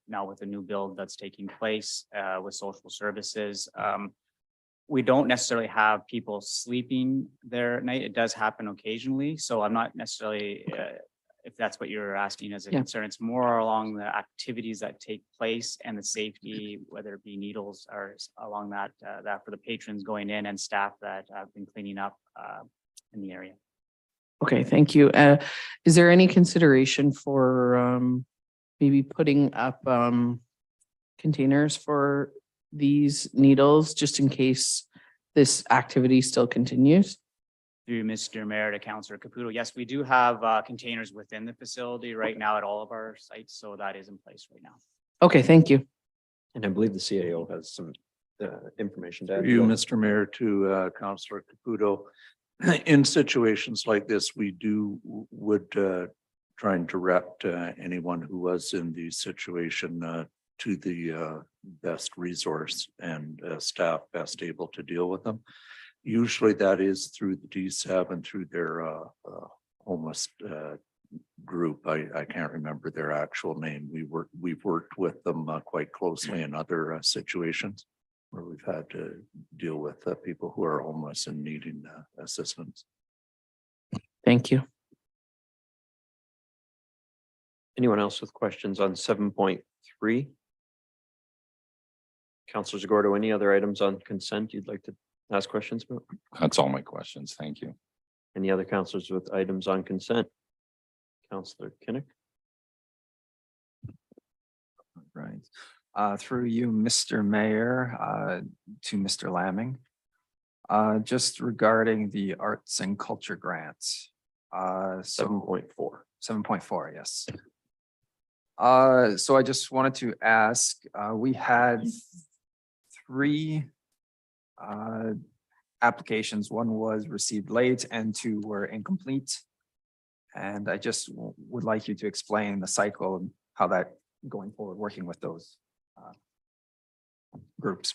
J: now with the new build that's taking place with social services. We don't necessarily have people sleeping there at night. It does happen occasionally. So I'm not necessarily, if that's what you're asking as a concern, it's more along the activities that take place and the safety, whether it be needles or along that for the patrons going in and staff that have been cleaning up in the area.
M: Okay, thank you. Is there any consideration for maybe putting up containers for these needles just in case this activity still continues?
J: Through Mr. Mayor to Councillor Caputo, yes, we do have containers within the facility right now at all of our sites, so that is in place right now.
M: Okay, thank you.
A: And I believe the CAO has some information to add.
N: You, Mr. Mayor, to Councillor Caputo. In situations like this, we would try and direct anyone who was in the situation to the best resource and staff best able to deal with them. Usually that is through the DSAB and through their homeless group. I can't remember their actual name. We've worked with them quite closely in other situations where we've had to deal with people who are homeless and needing assistance.
M: Thank you.
A: Anyone else with questions on 7.3? Councillor Zagordo, any other items on consent you'd like to ask questions about?
K: That's all my questions. Thank you.
A: Any other councillors with items on consent? Councillor Kinnick.
O: Right. Through you, Mr. Mayor, to Mr. Lamming. Just regarding the arts and culture grants.
A: 7.4.
O: 7.4, yes. So I just wanted to ask, we had 3 applications. 1 was received late and 2 were incomplete. And I just would like you to explain the cycle and how that going forward, working with those groups.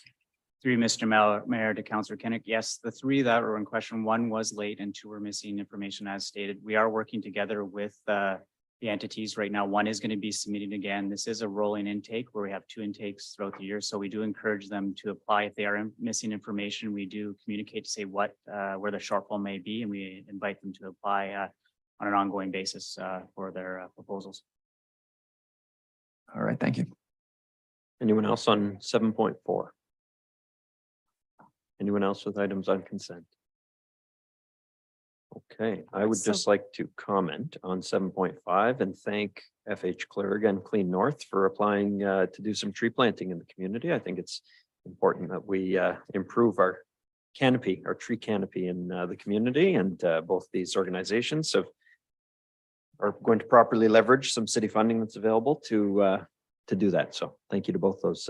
J: Through Mr. Mayor to Councillor Kinnick, yes, the 3 that were in question, 1 was late and 2 were missing information as stated. We are working together with the entities right now. 1 is going to be submitting again. This is a rolling intake where we have 2 intakes throughout the year. So we do encourage them to apply. If they are missing information, we do communicate to say where the shortfall may be, and we invite them to apply on an ongoing basis for their proposals.
O: All right, thank you.
A: Anyone else on 7.4? Anyone else with items on consent? Okay, I would just like to comment on 7.5 and thank FH Clear and Clean North for applying to do some tree planting in the community. I think it's important that we improve our canopy, our tree canopy in the community, and both these organizations are going to properly leverage some city funding that's available to do that. So thank you to both those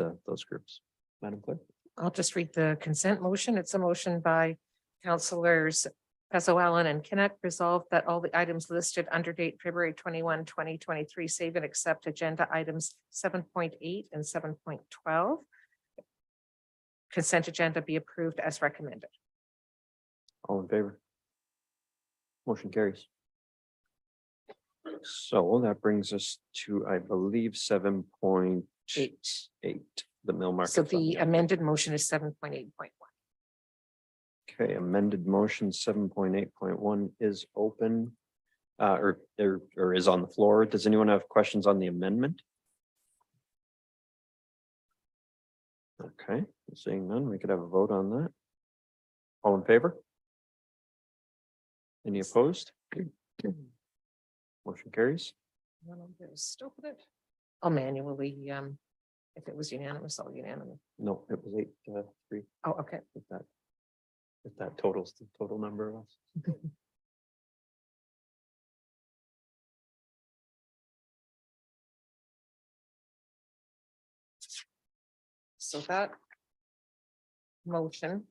A: groups. Madam Clerk.
B: I'll just read the consent motion. It's a motion by councillors Peso Allen and Kenneth. Resolved that all the items listed under date February 21, 2023, save and accept agenda items 7.8 and 7.12. Consent agenda be approved as recommended.
A: All in favor? Motion carries. So that brings us to, I believe, 7.8, the mill market.
B: So
A: fund.
B: the amended motion is 7.8.1.
A: Okay, amended motion 7.8.1 is open. Or is on the floor. Does anyone have questions on the amendment? Okay, seeing none, we could have a vote on that. All in favor? Any opposed? Motion carries.
B: Just open it. I'll manually, if it was unanimous, I'll unanimous.
A: No, it was 8-3.
B: Oh, okay.
A: If that totals the total number of us.
B: So that motion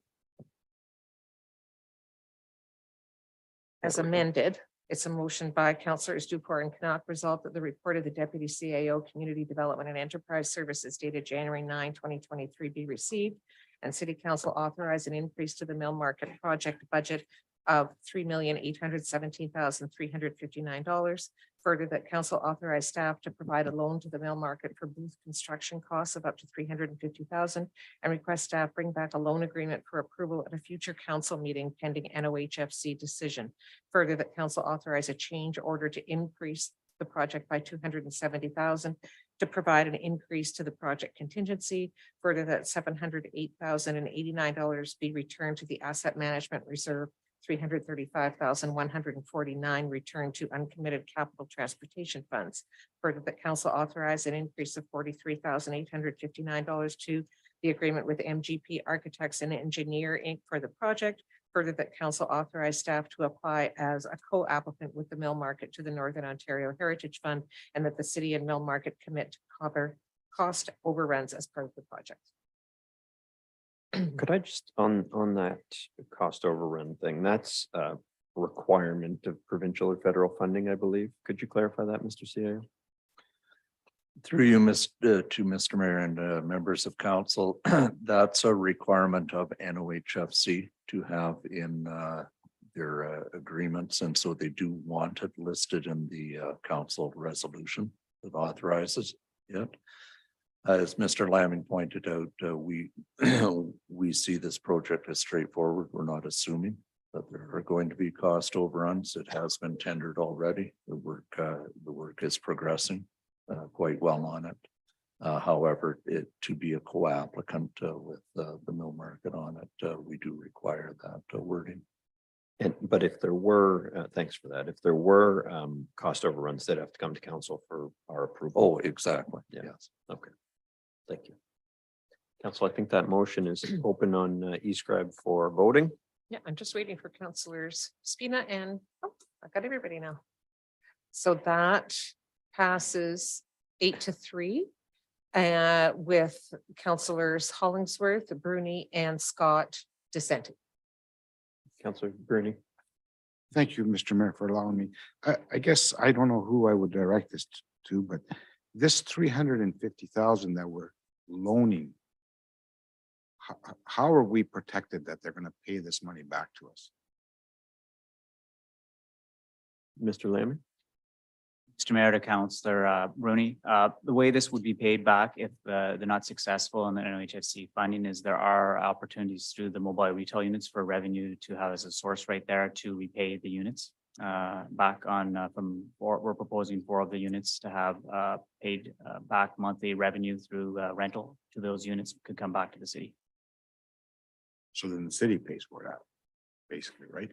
B: as amended, it's a motion by councillors Duport and Canuck. Resolved that the report of the Deputy CAO Community Development and Enterprise Services dated January 9, 2023 be received, and City Council authorize an increase to the mill market project budget of $3,817,359. Further, that council authorize staff to provide a loan to the mill market for booth construction costs of up to $350,000 and request staff bring back a loan agreement for approval at a future council meeting pending NOHFC decision. Further, that council authorize a change order to increase the project by $270,000 to provide an increase to the project contingency. Further, that $708,089 be returned to the asset management reserve, $335,149 returned to uncommitted capital transportation funds. Further, that council authorize an increase of $43,859 to the agreement with MGP Architects and Engineer Inc. for the project. Further, that council authorize staff to apply as a co-applicant with the mill market to the Northern Ontario Heritage Fund, and that the city and mill market commit to cover cost overruns as part of the project.
A: Could I just on that cost overrun thing, that's a requirement of provincial or federal funding, I believe. Could you clarify that, Mr. CAO?
N: Through you, to Mr. Mayor and members of council, that's a requirement of NOHFC to have in their agreements. And so they do want it listed in the council resolution that authorizes it. As Mr. Lamming pointed out, we see this project as straightforward. We're not assuming that there are going to be cost overruns. It has been tendered already. The work is progressing quite well on it. However, to be a co-applicant with the mill market on it, we do require that wording.
A: But if there were, thanks for that. If there were cost overruns, they'd have to come to council for our approval.
N: Oh, exactly.
A: Yeah.
N: Yes.
A: Okay. Thank you. Council, I think that motion is open on eScribe for voting.
B: Yeah, I'm just waiting for councillors Spina and, oh, I got everybody now. So that passes 8-3 with councillors Hollingsworth, Bruni, and Scott dissenting.
A: Councillor Bruni.
L: Thank you, Mr. Mayor, for allowing me. I guess I don't know who I would direct this to, but this $350,000 that we're loaning, how are we protected that they're going to pay this money back to us?
A: Mr. Lamming.
J: Mr. Mayor to Councillor Rooney, the way this would be paid back if they're not successful in the NOHFC funding is there are opportunities through the mobile retail units for revenue to have as a source right there to repay the units back on we're proposing 4 of the units to have paid back monthly revenue through rental to those units could come back to the city.
L: So then the city pays for that, basically, right?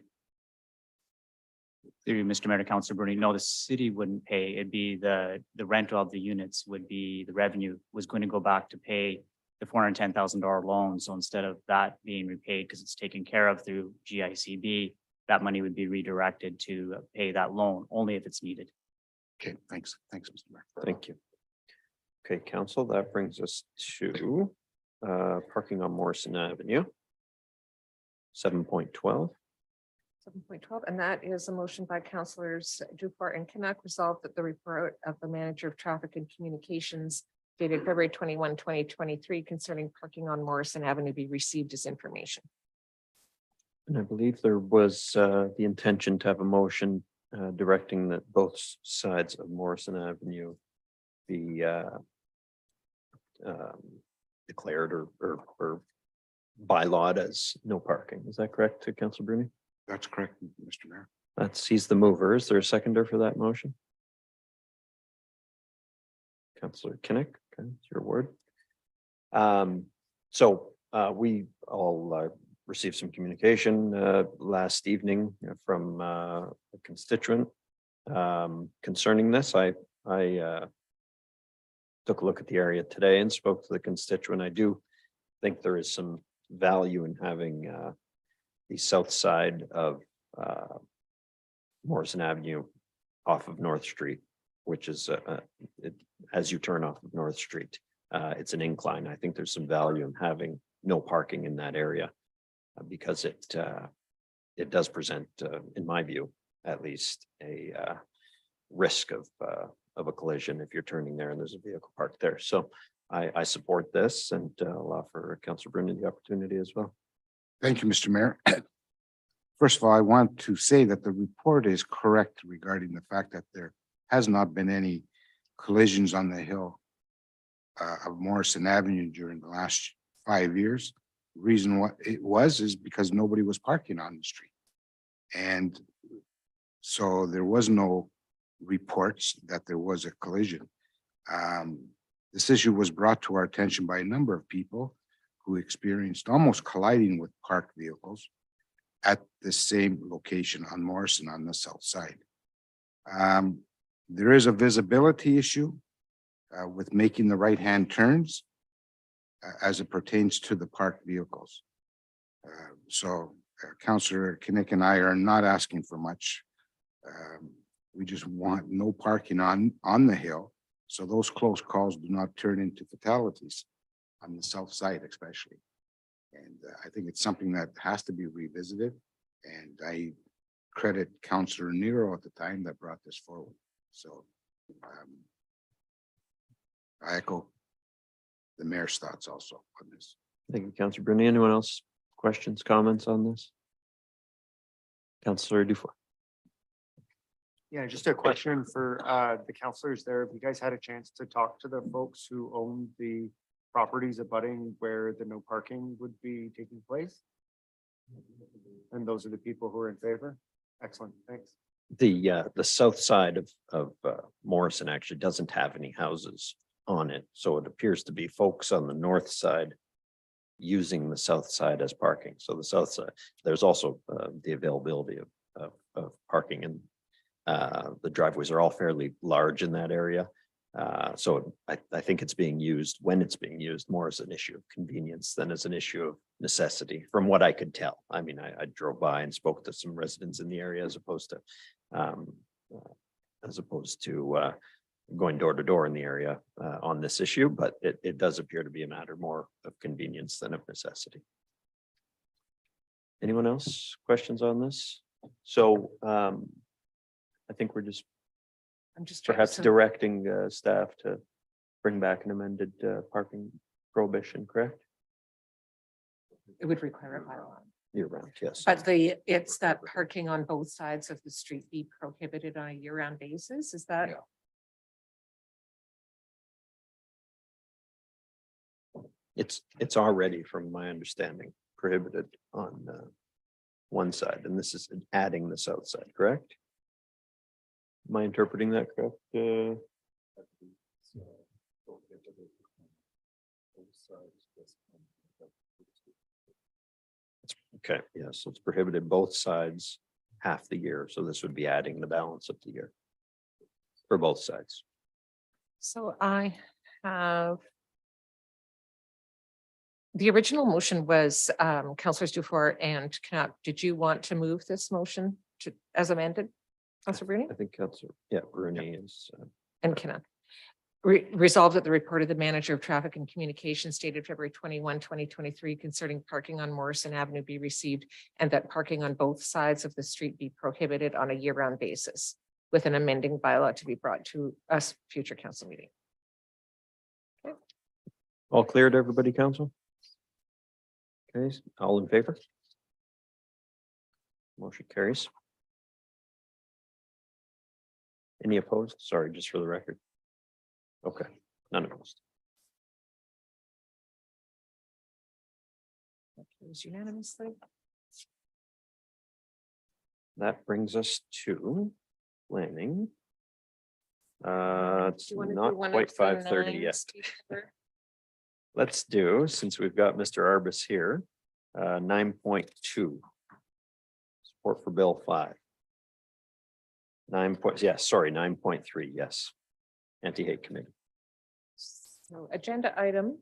J: Through Mr. Mayor to Councillor Bruni, no, the city wouldn't pay. It'd be the rental of the units would be the revenue was going to go back to pay the $410,000 loan. So instead of that being repaid because it's taken care of through GICB, that money would be redirected to pay that loan only if it's needed.
L: Okay, thanks. Thanks, Mr. Mayor.
A: Thank you. Okay, council, that brings us to parking on Morrison Avenue. 7.12.
B: 7.12, and that is a motion by councillors Dufour and Knapp resolved that the report of the manager of traffic and communications dated February 21, 2023 concerning parking on Morrison Avenue be received as information.
A: And I believe there was the intention to have a motion directing that both sides of Morrison Avenue be declared or bylawed as no parking. Is that correct, Councilor Bruni?
L: That's correct, Mr. Mayor.
A: He's the mover. Is there a seconder for that motion? Councillor Kinnick, okay, it's your word. We all received some communication last evening from a constituent concerning this. I took a look at the area today and spoke to the constituent. I do think there is some value in having the south side of Morrison Avenue off of North Street, which is as you turn off of North Street, it's an incline. I think there's some value in having no parking in that area because it does present, in my view, at least a risk of a collision if you're turning there and there's a vehicle parked there. So I support this and I'll offer Councilor Bruni the opportunity as well.
L: Thank you, Mr. Mayor. First of all, I want to say that the report is correct regarding the fact that there has not been any collisions on the hill of Morrison Avenue during the last 5 years. Reason what it was is because nobody was parking on the street. And so there was no reports that there was a collision. This issue was brought to our attention by a number of people who experienced almost colliding with parked vehicles at the same location on Morrison on the south side. There is a visibility issue with making the right-hand turns as it pertains to the parked vehicles. Councillor Kinnick and I are not asking for much. We just want no parking on the hill, so those close calls do not turn into fatalities on the south side especially. And I think it's something that has to be revisited. And I credit Councillor Nero at the time that brought this forward. So I echo the mayor's thoughts also on this.
A: Thank you, Councilor Bruni. Anyone else? Questions, comments on this? Councilor Dufour.
P: Yeah, just a question for the counselors there. Have you guys had a chance to talk to the folks who own the properties abutting where the no parking would be taking place? And those are the people who are in favor? Excellent, thanks.
A: The south side of Morrison actually doesn't have any houses on it. So it appears to be folks on the north side using the south side as parking. So the south side, there's also the availability of parking, and the driveways are all fairly large in that area. So I think it's being used, when it's being used, more as an issue of convenience than as an issue of necessity, from what I could tell. I mean, I drove by and spoke to some residents in the area as opposed to going door to door in the area on this issue, but it does appear to be a matter more of convenience than of necessity. Anyone else? Questions on this? So I think we're just
B: I'm just
A: perhaps directing staff to bring back an amended parking prohibition, correct?
B: It would require a bylaw.
A: Year round, yes.
B: But it's that parking on both sides of the street be prohibited on a year-round basis, is that?
A: Yeah. It's already, from my understanding, prohibited on one side, and this is adding the south side, correct? Am I interpreting that correct? Okay, yes, so it's prohibited both sides half the year, so this would be adding the balance of the year for both sides.
B: So I have. The original motion was Councillors Dufour and Knapp. Did you want to move this motion as amended? Councillor Bruni
A: I think Councillor, Bruni is.
B: and Knapp. Resolved that the report of the manager of traffic and communications dated February 21, 2023, concerning parking on Morrison Avenue be received, and that parking on both sides of the street be prohibited on a year-round basis, with an amending bylaw to be brought to us future council meeting.
A: All clear to everybody, council? Okay, all in favor? Motion carries. Any opposed? Sorry, just for the record. Okay, none opposed.
B: That carries unanimously.
A: That brings us to planning. It's
B: Do you wanna do
A: not
B: one
A: quite
B: up from
A: 5:30
B: 9,
A: yet.
B: Steve?
A: Let's do, since we've got Mr. Arbus here, 9.2. Support for Bill 5. 9.3, yes. Anti-hate committee.
B: So agenda item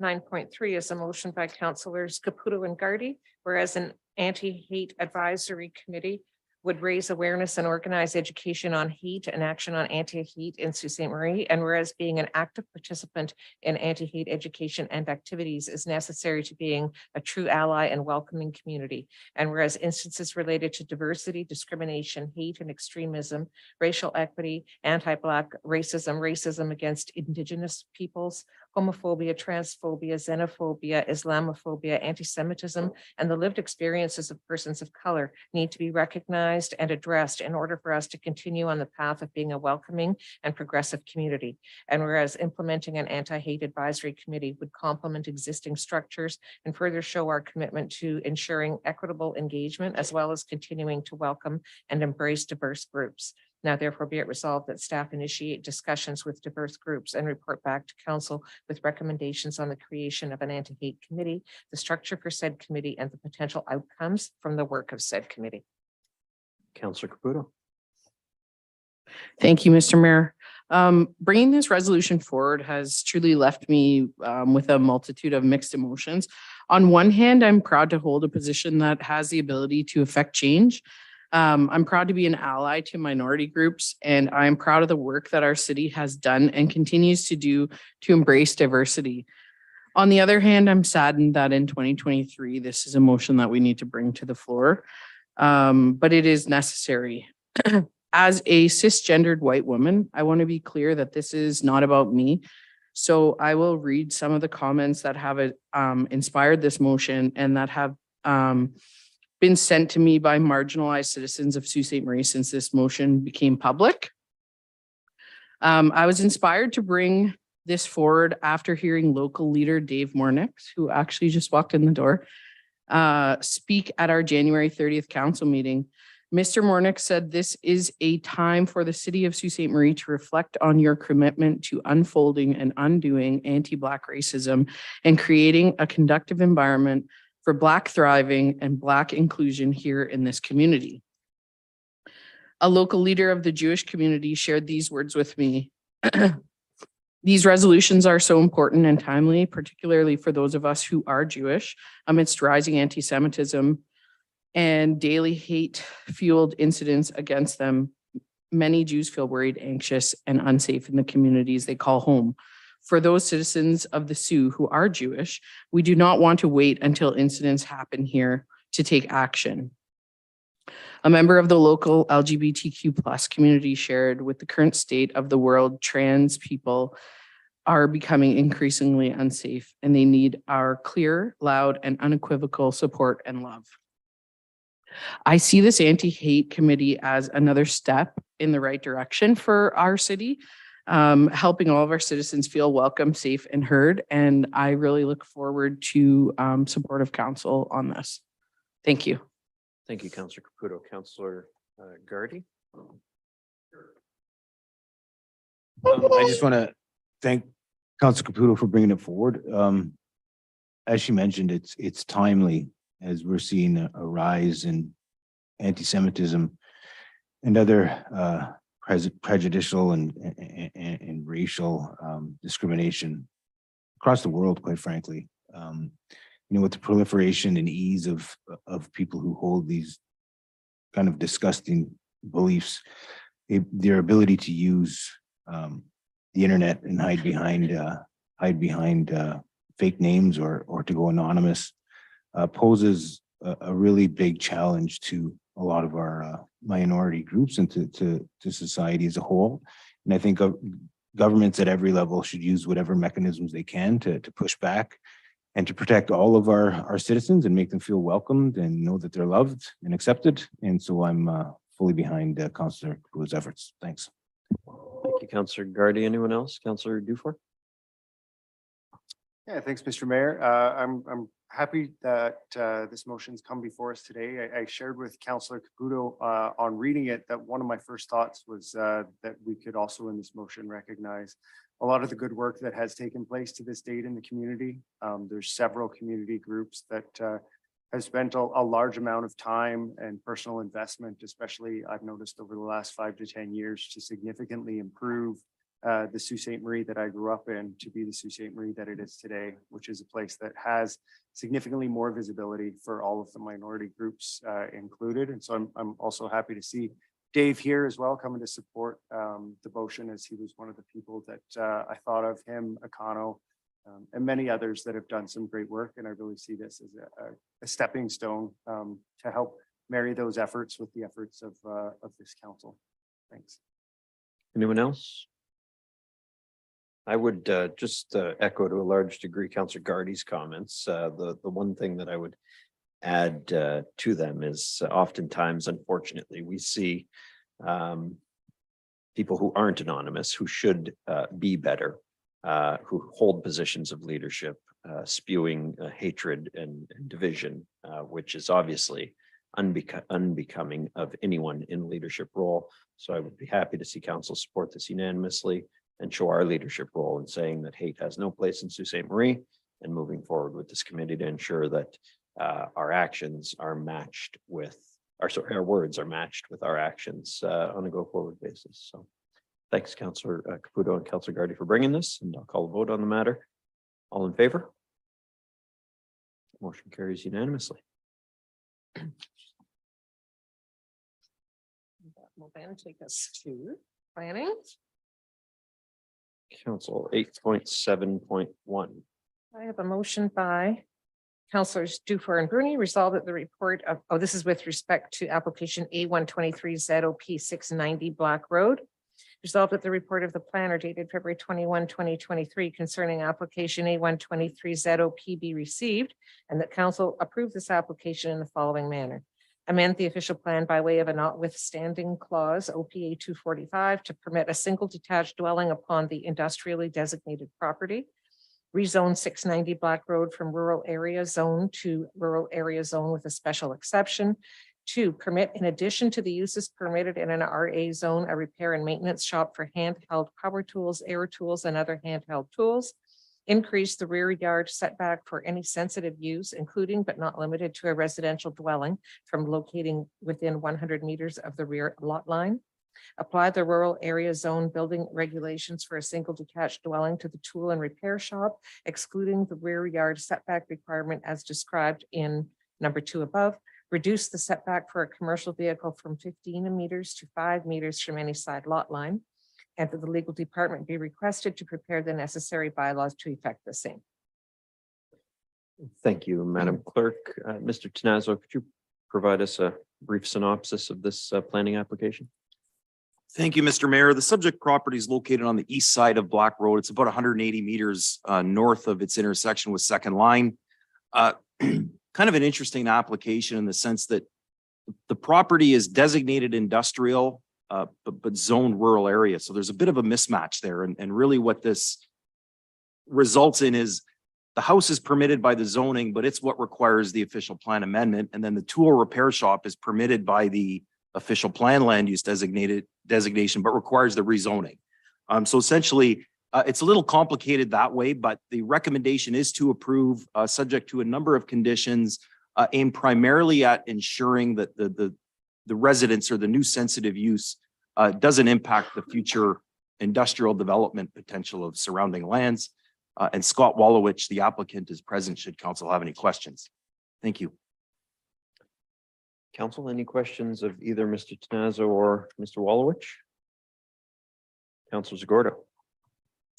B: 9.3 is a motion by councillors Caputo and Gardy, whereas an anti-hate advisory committee would raise awareness and organize education on hate and action on anti-hate in Sault Ste. Marie. And whereas being an active participant in anti-hate education and activities is necessary to being a true ally and welcoming community. And whereas instances related to diversity, discrimination, hate and extremism, racial equity, anti-Black racism, racism against Indigenous peoples, homophobia, transphobia, xenophobia, Islamophobia, anti-Semitism, and the lived experiences of persons of color need to be recognized and addressed in order for us to continue on the path of being a welcoming and progressive community. And whereas implementing an anti-hate advisory committee would complement existing structures and further show our commitment to ensuring equitable engagement, as well as continuing to welcome and embrace diverse groups. Now therefore be it resolved that staff initiate discussions with diverse groups and report back to council with recommendations on the creation of an anti-hate committee, the structure for said committee, and the potential outcomes from the work of said committee.
A: Councillor Caputo.
M: Thank you, Mr. Mayor. Bringing this resolution forward has truly left me with a multitude of mixed emotions. On one hand, I'm proud to hold a position that has the ability to affect change. I'm proud to be an ally to minority groups, and I'm proud of the work that our city has done and continues to do to embrace diversity. On the other hand, I'm saddened that in 2023, this is a motion that we need to bring to the floor, but it is necessary. As a cisgendered white woman, I want to be clear that this is not about me. So I will read some of the comments that have inspired this motion and that have been sent to me by marginalized citizens of Sault Ste. Marie since this motion became public. I was inspired to bring this forward after hearing local leader Dave Mornick, who actually just walked in the door, speak at our January 30th council meeting. Mr. Mornick said, "This is a time for the city of Sault Ste. Marie to reflect on your commitment to unfolding and undoing anti-Black racism and creating a conducive environment for Black thriving and Black inclusion here in this community." A local leader of the Jewish community shared these words with me. These resolutions are so important and timely, particularly for those of us who are Jewish, amidst rising anti-Semitism and daily hate-fueled incidents against them. Many Jews feel worried, anxious, and unsafe in the communities they call home. For those citizens of the Sioux who are Jewish, we do not want to wait until incidents happen here to take action. A member of the local LGBTQ+ community shared, with the current state of the world, trans people are becoming increasingly unsafe, and they need our clear, loud, and unequivocal support and love. I see this anti-hate committee as another step in the right direction for our city, helping all of our citizens feel welcome, safe, and heard. And I really look forward to support of council on this. Thank you.
A: Thank you, Councillor Caputo. Councillor Gardy.
H: I just want to thank Councillor Caputo for bringing it forward. As she mentioned, it's timely as we're seeing a rise in anti-Semitism and other prejudicial and racial discrimination across the world, quite frankly. With the proliferation and ease of people who hold these kind of disgusting beliefs, their ability to use the internet and hide behind fake names or to go anonymous poses a really big challenge to a lot of our minority groups and to society as a whole. And I think governments at every level should use whatever mechanisms they can to push back and to protect all of our citizens and make them feel welcomed and know that they're loved and accepted. And so I'm fully behind Councillor Caputo's efforts. Thanks.
A: Thank you, Councillor Gardy. Anyone else? Councillor Dufour?
P: Yeah, thanks, Mr. Mayor. I'm happy that this motion's come before us today. I shared with Councillor Caputo on reading it that one of my first thoughts was that we could also in this motion recognize a lot of the good work that has taken place to this date in the community. There's several community groups that have spent a large amount of time and personal investment, especially I've noticed over the last 5 to 10 years, to significantly improve the Sault Ste. Marie that I grew up in to be the Sault Ste. Marie that it is today, which is a place that has significantly more visibility for all of the minority groups included. And so I'm also happy to see Dave here as well, coming to support the motion, as he was one of the people that I thought of, him, Akano, and many others that have done some great work. And I really see this as a stepping stone to help marry those efforts with the efforts of this council. Thanks.
A: Anyone else? I would just echo to a large degree Councillor Gardy's comments. The one thing that I would add to them is oftentimes, unfortunately, we see people who aren't anonymous, who should be better, who hold positions of leadership, spewing hatred and division, which is obviously unbecoming of anyone in leadership role. So I would be happy to see council support this unanimously and show our leadership role in saying that hate has no place in Sault Ste. Marie, and moving forward with this committee to ensure that our actions are matched with, our words are matched with our actions on a go forward basis. So thanks, Councillor Caputo and Councillor Gardy for bringing this, and I'll call a vote on the matter. All in favor? Motion carries unanimously.
B: That will then take us to planning.
A: Council 8.7.1.
B: I have a motion by Councillors Dufour and Bruni, resolved that the report of, this is with respect to application A123 ZOP 690 Black Road. Resolved that the report of the planner dated February 21, 2023 concerning application A123 ZOP be received, and that council approve this application in the following manner. Amend the official plan by way of a notwithstanding clause OPA 245 to permit a single detached dwelling upon the industrially designated property. Rezone 690 Black Road from rural area zone to rural area zone with a special exception. 2, permit in addition to the uses permitted in an RA zone, a repair and maintenance shop for handheld power tools, air tools, and other handheld tools. Increase the rear yard setback for any sensitive use, including but not limited to a residential dwelling from locating within 100 meters of the rear lot line. Apply the rural area zone building regulations for a single detached dwelling to the tool and repair shop, excluding the rear yard setback requirement as described in number 2 above. Reduce the setback for a commercial vehicle from 15 meters to 5 meters from any side lot line. And that the legal department be requested to prepare the necessary bylaws to effect the same.
A: Thank you, Madam Clerk. Mr. Tenazzo, could you provide us a brief synopsis of this planning application?
Q: Thank you, Mr. Mayor. The subject property is located on the east side of Black Road. It's about 180 meters north of its intersection with Second Line. Kind of an interesting application in the sense that the property is designated industrial, but zoned rural area. So there's a bit of a mismatch there. And really what this results in is the house is permitted by the zoning, but it's what requires the official plan amendment. And then the tool repair shop is permitted by the official plan land use designation, but requires the rezoning. So essentially, it's a little complicated that way, but the recommendation is to approve subject to a number of conditions aimed primarily at ensuring that the residents or the new sensitive use doesn't impact the future industrial development potential of surrounding lands. And Scott Wallowich, the applicant, is present should council have any questions. Thank you.
A: Council, any questions of either Mr. Tenazzo or Mr. Wallowich? Councilor Zagordo.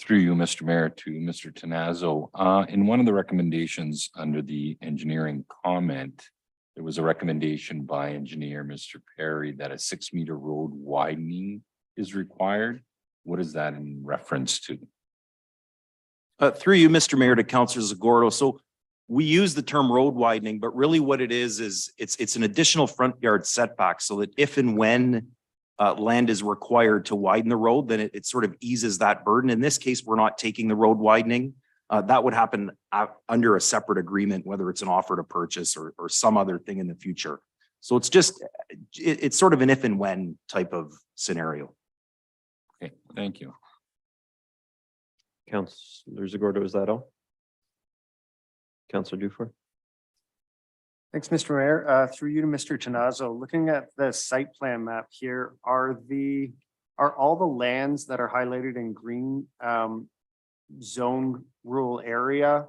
K: Through you, Mr. Mayor, to Mr. Tenazzo. In one of the recommendations under the engineering comment, there was a recommendation by engineer Mr. Perry that a 6-meter road widening is required. What is that in reference to?
Q: Through you, Mr. Mayor, to Councilor Zagordo. So we use the term road widening, but really what it is it's an additional front yard setback so that if and when land is required to widen the road, then it sort of eases that burden. In this case, we're not taking the road widening. That would happen under a separate agreement, whether it's an offer to purchase or some other thing in the future. So it's just, it's sort of an if and when type of scenario.
K: Okay, thank you.
A: Councilor Zagordo, is that all? Councilor Dufour?
P: Thanks, Mr. Mayor. Through you to Mr. Tenazzo, looking at the site plan map here, are all the lands that are highlighted in green zone rural area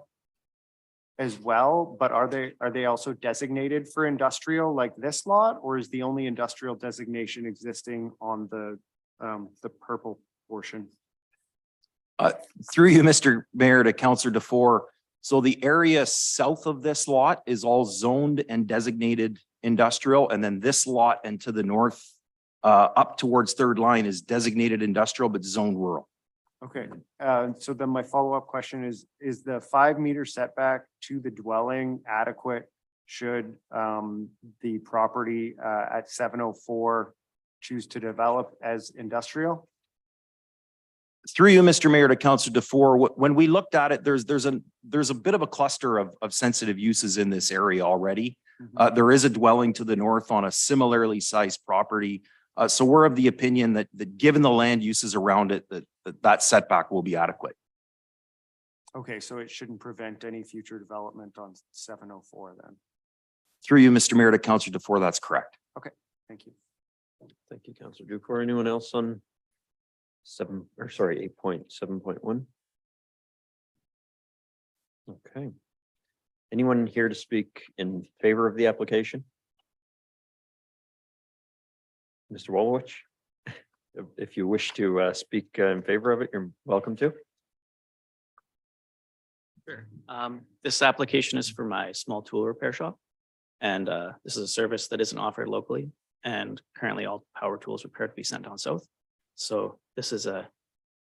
P: as well, but are they also designated for industrial like this lot, or is the only industrial designation existing on the purple portion?
Q: Through you, Mr. Mayor, to Councilor Dufour. So the area south of this lot is all zoned and designated industrial, and then this lot and to the north, up towards third line is designated industrial, but zoned rural.
P: Okay, so then my follow-up question is the 5-meter setback to the dwelling adequate should the property at 704 choose to develop as industrial?
Q: Through you, Mr. Mayor, to Councilor Dufour, when we looked at it, there's a bit of a cluster of sensitive uses in this area already. There is a dwelling to the north on a similarly sized property. So we're of the opinion that given the land uses around it, that setback will be adequate.
P: Okay, so it shouldn't prevent any future development on 704 then.
Q: Through you, Mr. Mayor, to Councilor Dufour, that's correct.
P: Okay, thank you.
A: Thank you, Councilor Dufour. Anyone else on 8.7.1? Okay. Anyone here to speak in favor of the application? Mr. Wolowich, if you wish to speak in favor of it, you're welcome to.
J: Sure. This application is for my small tool repair shop. And this is a service that isn't offered locally. And currently all power tools repair to be sent down south. So this is an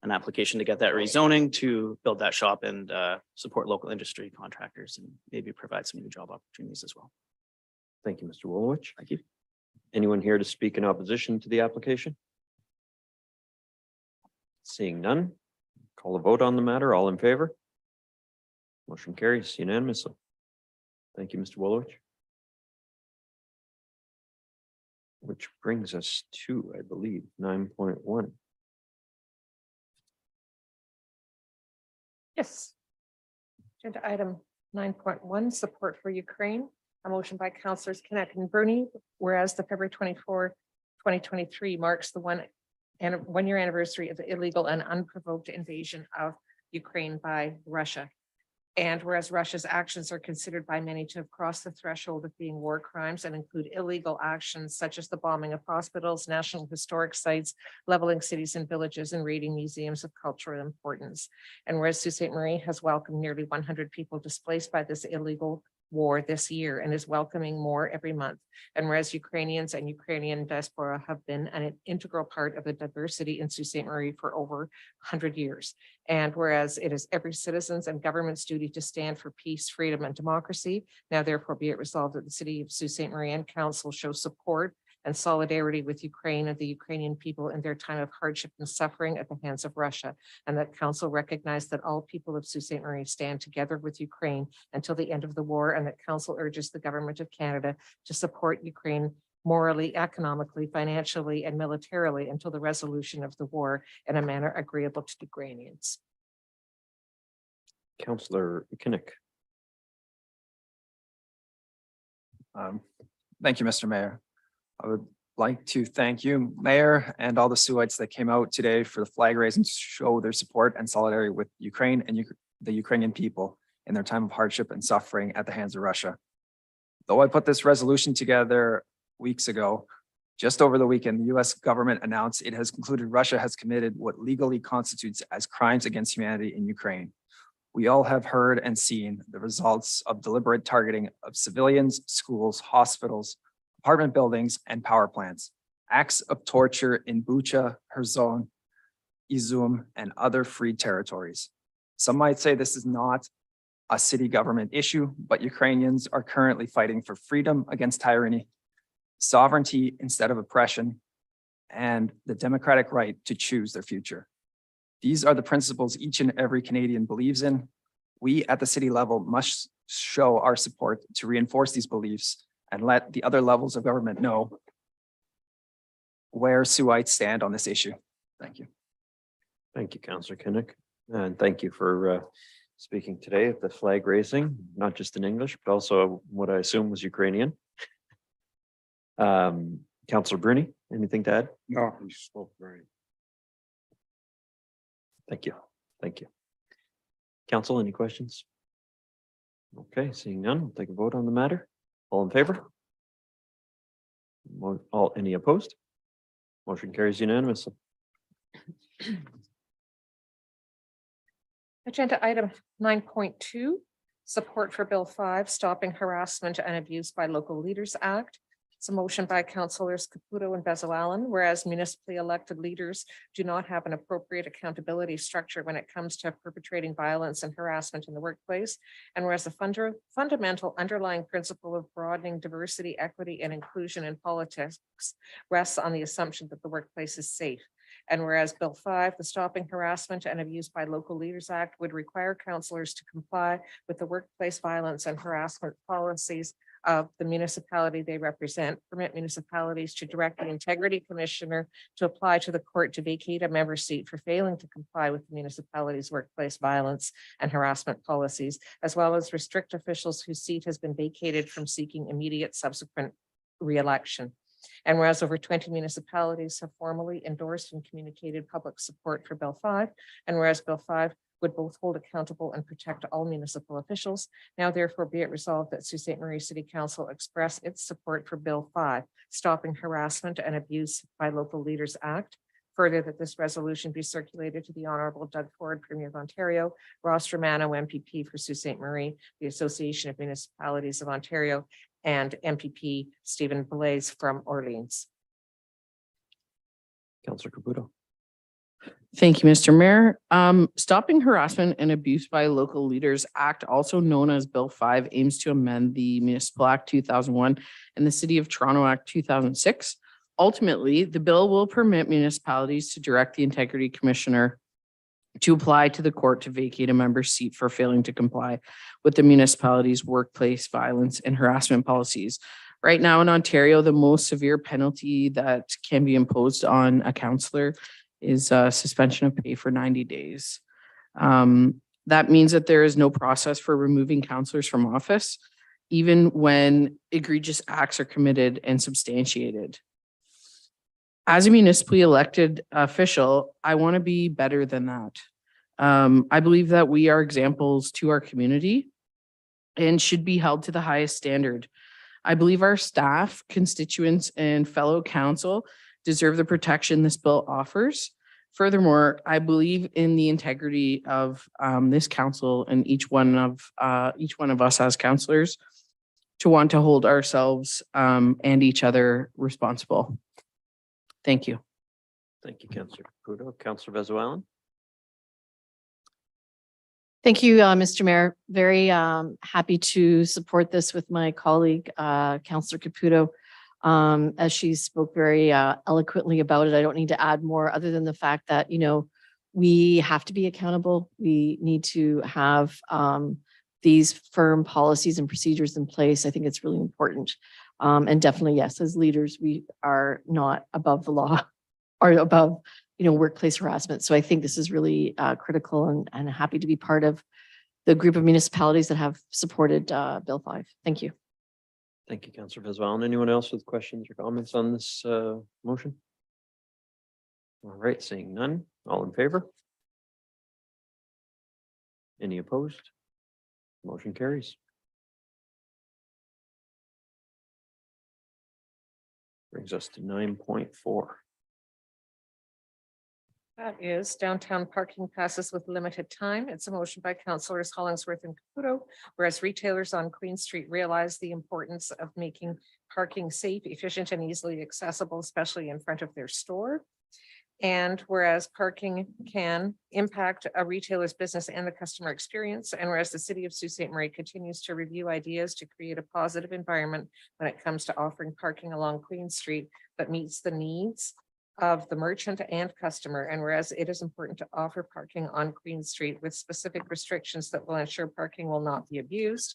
J: application to get that rezoning to build that shop and support local industry contractors and maybe provide some new job opportunities as well.
A: Thank you, Mr. Wolowich.
J: Thank you.
A: Anyone here to speak in opposition to the application? Seeing none, call a vote on the matter. All in favor? Motion carries unanimously. Thank you, Mr. Wolowich. Which brings us to, I believe, 9.1.
B: Yes. Agenda item 9.1, support for Ukraine. A motion by Councilors Knapp and Bruni, whereas the February 24, 2023 marks the 1-year anniversary of the illegal and unprovoked invasion of Ukraine by Russia. And whereas Russia's actions are considered by many to have crossed the threshold of being war crimes and include illegal actions such as the bombing of hospitals, national historic sites, leveling cities and villages, and raiding museums of cultural importance. And whereas Sault Ste. Marie has welcomed nearly 100 people displaced by this illegal war this year and is welcoming more every month. And whereas Ukrainians and Ukrainian diaspora have been an integral part of the diversity in Sault Ste. Marie for over 100 years. And whereas it is every citizen's and government's duty to stand for peace, freedom, and democracy, now therefore be it resolved that the City of Sault Ste. Marie and Council show support and solidarity with Ukraine and the Ukrainian people in their time of hardship and suffering at the hands of Russia, and that Council recognize that all people of Sault Ste. Marie stand together with Ukraine until the end of the war, and that Council urges the Government of Canada to support Ukraine morally, economically, financially, and militarily until the resolution of the war in a manner agreeable to Ukrainians.
A: Councillor Kinnick.
O: Thank you, Mr. Mayor. I would like to thank you, Mayor, and all the Suites that came out today for the flag raising to show their support and solidarity with Ukraine and the Ukrainian people in their time of hardship and suffering at the hands of Russia. Though I put this resolution together weeks ago, Just over the weekend, the US government announced it has concluded Russia has committed what legally constitutes as crimes against humanity in Ukraine. We all have heard and seen the results of deliberate targeting of civilians, schools, hospitals, apartment buildings, and power plants. Acts of torture in Bucha, Kherson, Izum, and other free territories. Some might say this is not a city government issue, but Ukrainians are currently fighting for freedom against tyranny, sovereignty instead of oppression, and the democratic right to choose their future. These are the principles each and every Canadian believes in. We at the city level must show our support to reinforce these beliefs and let the other levels of government know where Suites stand on this issue. Thank you.
A: Thank you, Councillor Kinnick. And thank you for speaking today at the flag raising, not just in English, but also what I assume was Ukrainian. Councillor Bruni, anything to add?
L: No, you spoke very.
A: Thank you. Thank you. Council, any questions? Okay, seeing none, we'll take a vote on the matter. All in favor? Any opposed? Motion carries unanimously.
B: Agenda item 9.2, support for Bill 5, Stopping Harassment and Abuse by Local Leaders Act. It's a motion by councillors Caputo and Bezo-Allen, whereas municipally elected leaders do not have an appropriate accountability structure when it comes to perpetrating violence and harassment in the workplace. And whereas the fundamental underlying principle of broadening diversity, equity, and inclusion in politics rests on the assumption that the workplace is safe. And whereas Bill 5, the Stopping Harassment and Abuse by Local Leaders Act, would require councillors to comply with the workplace violence and harassment policies of the municipality they represent, permit municipalities to direct the Integrity Commissioner to apply to the court to vacate a member seat for failing to comply with the municipality's workplace violence and harassment policies, as well as restrict officials whose seat has been vacated from seeking immediate subsequent re-election. And whereas over 20 municipalities have formally endorsed and communicated public support for Bill 5, and whereas Bill 5 would both hold accountable and protect all municipal officials, now therefore be it resolved that Sault Ste. Marie City Council express its support for Bill 5, Stopping Harassment and Abuse by Local Leaders Act. Further, that this resolution be circulated to the Honourable Doug Ford, Premier of Ontario, Ross Romano, MPP for Sault Ste. Marie, the Association of Municipalities of Ontario, and MPP Stephen Blaise from Orleans.
A: Councillor Caputo.
M: Thank you, Mr. Mayor. Stopping Harassment and Abuse by Local Leaders Act, also known as Bill 5, aims to amend the Municipal Act 2001 and the City of Toronto Act 2006. Ultimately, the bill will permit municipalities to direct the Integrity Commissioner to apply to the court to vacate a member's seat for failing to comply with the municipality's workplace violence and harassment policies. Right now in Ontario, the most severe penalty that can be imposed on a councillor is suspension of pay for 90 days. That means that there is no process for removing councillors from office, even when egregious acts are committed and substantiated. As a municipally elected official, I want to be better than that. I believe that we are examples to our community and should be held to the highest standard. I believe our staff, constituents, and fellow council deserve the protection this bill offers. Furthermore, I believe in the integrity of this council and each one of us as councillors to want to hold ourselves and each other responsible. Thank you.
A: Thank you, Councillor Caputo. Councillor Bezo-Allen.
I: Thank you, Mr. Mayor. Very happy to support this with my colleague, Councillor Caputo. As she spoke very eloquently about it, I don't need to add more other than the fact that, we have to be accountable. We need to have these firm policies and procedures in place. I think it's really important. And definitely, yes, as leaders, we are not above the law or above, workplace harassment. So I think this is really critical and happy to be part of the group of municipalities that have supported Bill 5. Thank you.
A: Thank you, Councillor Bezo-Allen. Anyone else with questions or comments on this motion? All right, seeing none. All in favor? Any opposed? Motion carries. Brings us to 9.4.
B: That is downtown parking passes with limited time. It's a motion by councillors Hollingsworth and Caputo. Whereas retailers on Queen Street realize the importance of making parking safe, efficient, and easily accessible, especially in front of their store. And whereas parking can impact a retailer's business and the customer experience, and whereas the city of Sault Ste. Marie continues to review ideas to create a positive environment when it comes to offering parking along Queen Street that meets the needs of the merchant and customer, and whereas it is important to offer parking on Queen Street with specific restrictions that will ensure parking will not be abused.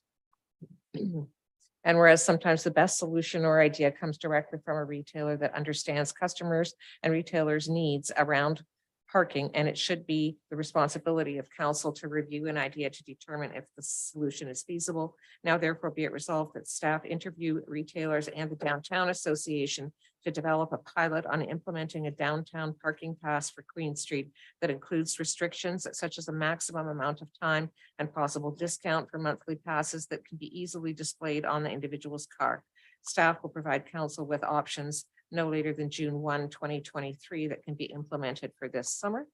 B: And whereas sometimes the best solution or idea comes directly from a retailer that understands customers and retailers' needs around parking, and it should be the responsibility of council to review an idea to determine if the solution is feasible. Now therefore be it resolved that staff interview retailers and the Downtown Association to develop a pilot on implementing a downtown parking pass for Queen Street that includes restrictions such as a maximum amount of time and possible discount for monthly passes that can be easily displayed on the individual's car. Staff will provide council with options no later than June 1, 2023 that can be implemented for this summer.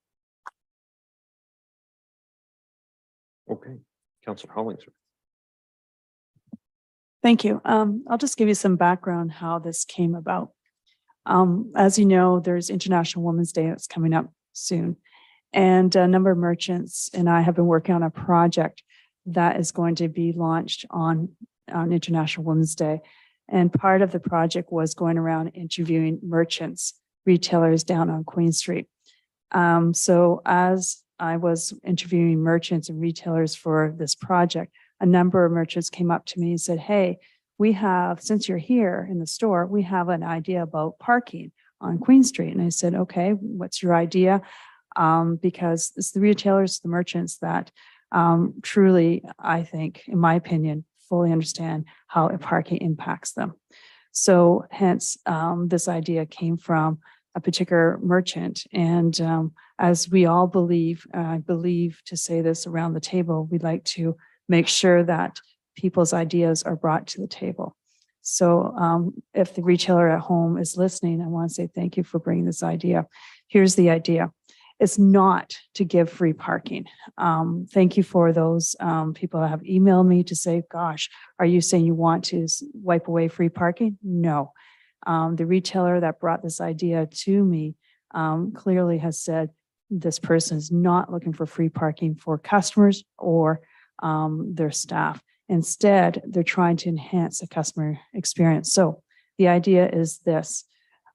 A: Okay, Councillor Hollingsworth.
E: Thank you. I'll just give you some background how this came about. As you know, there's International Women's Day that's coming up soon. And a number of merchants and I have been working on a project that is going to be launched on International Women's Day. And part of the project was going around interviewing merchants, retailers down on Queen Street. So as I was interviewing merchants and retailers for this project, a number of merchants came up to me and said, hey, we have, since you're here in the store, we have an idea about parking on Queen Street. And I said, okay, what's your idea? Because it's the retailers, the merchants that truly, I think, in my opinion, fully understand how parking impacts them. So hence, this idea came from a particular merchant. And as we all believe, I believe to say this around the table, we'd like to make sure that people's ideas are brought to the table. So if the retailer at home is listening, I want to say thank you for bringing this idea. Here's the idea. It's not to give free parking. Thank you for those people that have emailed me to say, gosh, are you saying you want to wipe away free parking? No. The retailer that brought this idea to me clearly has said this person is not looking for free parking for customers or their staff. Instead, they're trying to enhance the customer experience. So the idea is this.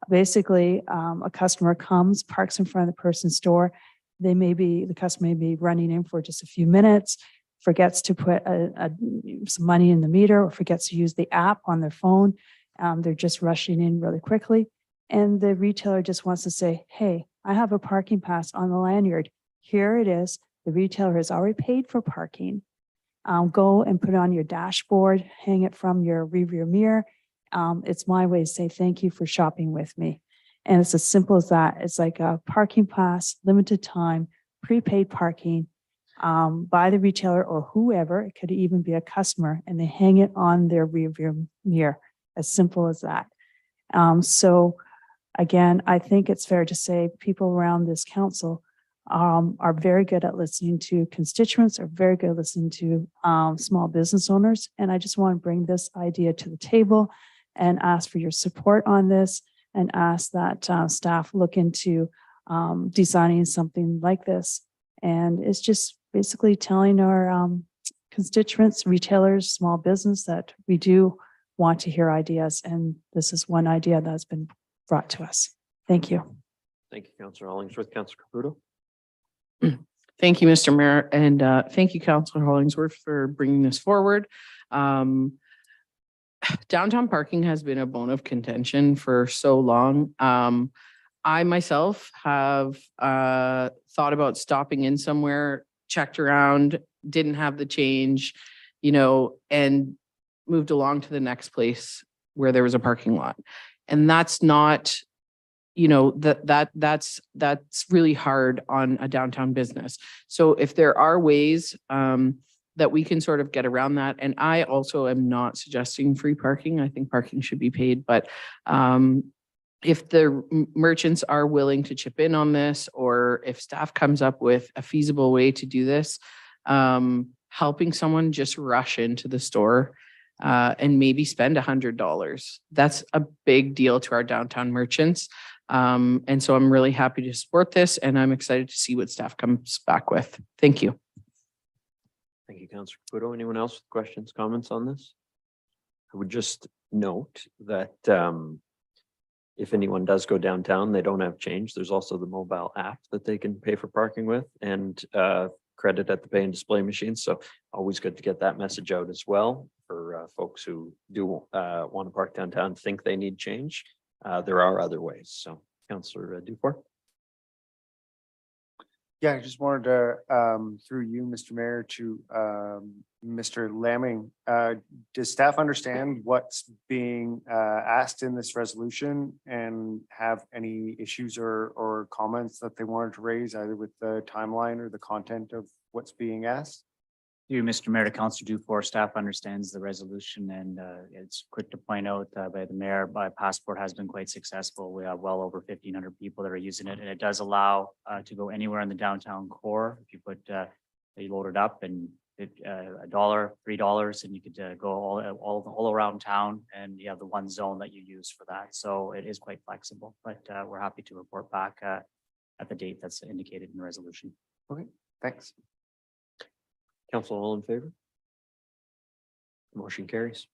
E: Basically, a customer comes, parks in front of the person's store. The customer may be running in for just a few minutes, forgets to put some money in the meter or forgets to use the app on their phone. They're just rushing in really quickly. And the retailer just wants to say, hey, I have a parking pass on the lanyard. Here it is. The retailer has already paid for parking. Go and put it on your dashboard, hang it from your rearview mirror. It's my way to say thank you for shopping with me. And it's as simple as that. It's like a parking pass, limited time, prepaid parking by the retailer or whoever. It could even be a customer, and they hang it on their rearview mirror. As simple as that. So again, I think it's fair to say people around this council are very good at listening to constituents, are very good at listening to small business owners. And I just want to bring this idea to the table and ask for your support on this and ask that staff look into designing something like this. And it's just basically telling our constituents, retailers, small business that we do want to hear ideas. And this is one idea that's been brought to us. Thank you.
A: Thank you, Councillor Hollingsworth. Councillor Caputo.
M: Thank you, Mr. Mayor, and thank you, Councillor Hollingsworth, for bringing this forward. Downtown parking has been a bone of contention for so long. I myself have thought about stopping in somewhere, checked around, didn't have the change, and moved along to the next place where there was a parking lot. And that's not, that's really hard on a downtown business. So if there are ways that we can sort of get around that, and I also am not suggesting free parking. I think parking should be paid, but if the merchants are willing to chip in on this, or if staff comes up with a feasible way to do this, helping someone just rush into the store and maybe spend $100. That's a big deal to our downtown merchants. And so I'm really happy to support this, and I'm excited to see what staff comes back with. Thank you.
A: Thank you, Councillor Caputo. Anyone else with questions, comments on this? I would just note that if anyone does go downtown, they don't have change. There's also the mobile app that they can pay for parking with, and credit at the pay and display machines. So always good to get that message out as well for folks who do want to park downtown, think they need change. There are other ways. So Councillor Dufour.
P: Yeah, I just wanted to, through you, Mr. Mayor, to Mr. Lamming, does staff understand what's being asked in this resolution and have any issues or comments that they wanted to raise either with the timeline or the content of what's being asked?
J: You, Mr. Mayor, to Councillor Dufour, staff understands the resolution, and it's quick to point out by the mayor, by Passport has been quite successful. We have well over 1,500 people that are using it, and it does allow to go anywhere in the downtown core. If you put, you load it up and $1, $3, and you could go all around town, and you have the one zone that you use for that. So it is quite flexible, but we're happy to report back at the date that's indicated in the resolution.
P: Okay, thanks.
A: Council, all in favor? Motion carries.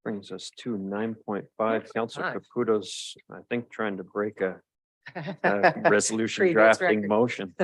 A: Brings us to 9.5. Councillor Caputo's, I think, trying to break a resolution
B: Previous
A: drafting
B: record.
A: motion.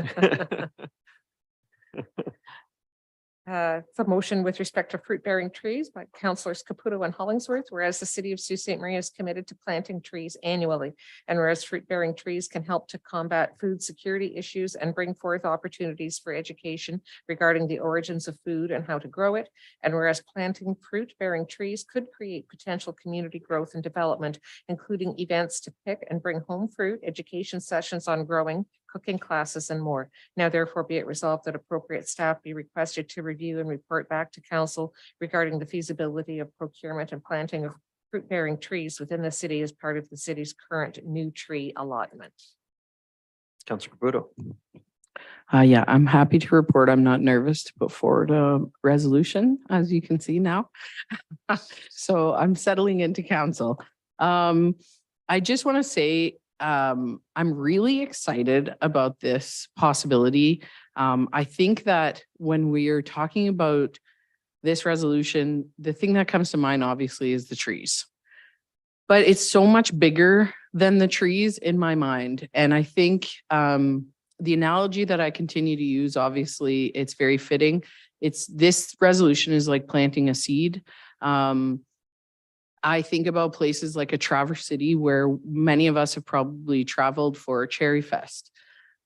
B: It's a motion with respect to fruit bearing trees by Councillors Caputo and Hollingsworth, whereas the city of Sault Ste. Marie is committed to planting trees annually. And whereas fruit bearing trees can help to combat food security issues and bring forth opportunities for education regarding the origins of food and how to grow it. And whereas planting fruit bearing trees could create potential community growth and development, including events to pick and bring home fruit, education sessions on growing, cooking classes, and more. Now therefore be it resolved that appropriate staff be requested to review and report back to council regarding the feasibility of procurement and planting of fruit-bearing trees within the city as part of the city's current new tree allotment.
A: Councillor Caputo.
M: Yeah, I'm happy to report I'm not nervous to put forward a resolution, as you can see now. So I'm settling into council. I just want to say I'm really excited about this possibility. I think that when we are talking about this resolution, the thing that comes to mind obviously is the trees. But it's so much bigger than the trees in my mind. And I think the analogy that I continue to use, obviously, it's very fitting. This resolution is like planting a seed. I think about places like a Traverse City where many of us have probably traveled for Cherry Fest.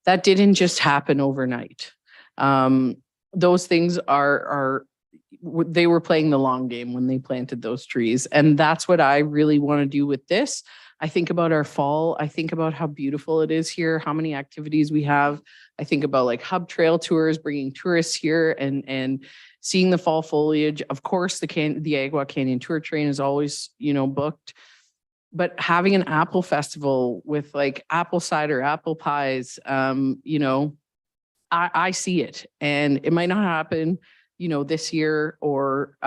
M: That didn't just happen overnight. Those things they were playing the long game when they planted those trees. And that's what I really want to do with this. I think about our fall. I think about how beautiful it is here, how many activities we have. I think about like hub trail tours, bringing tourists here and seeing the fall foliage. Of course, the Agua Canyon Tour Train is always, booked. But having an apple festival with like apple cider, apple pies, I see it. And it might not happen, this year or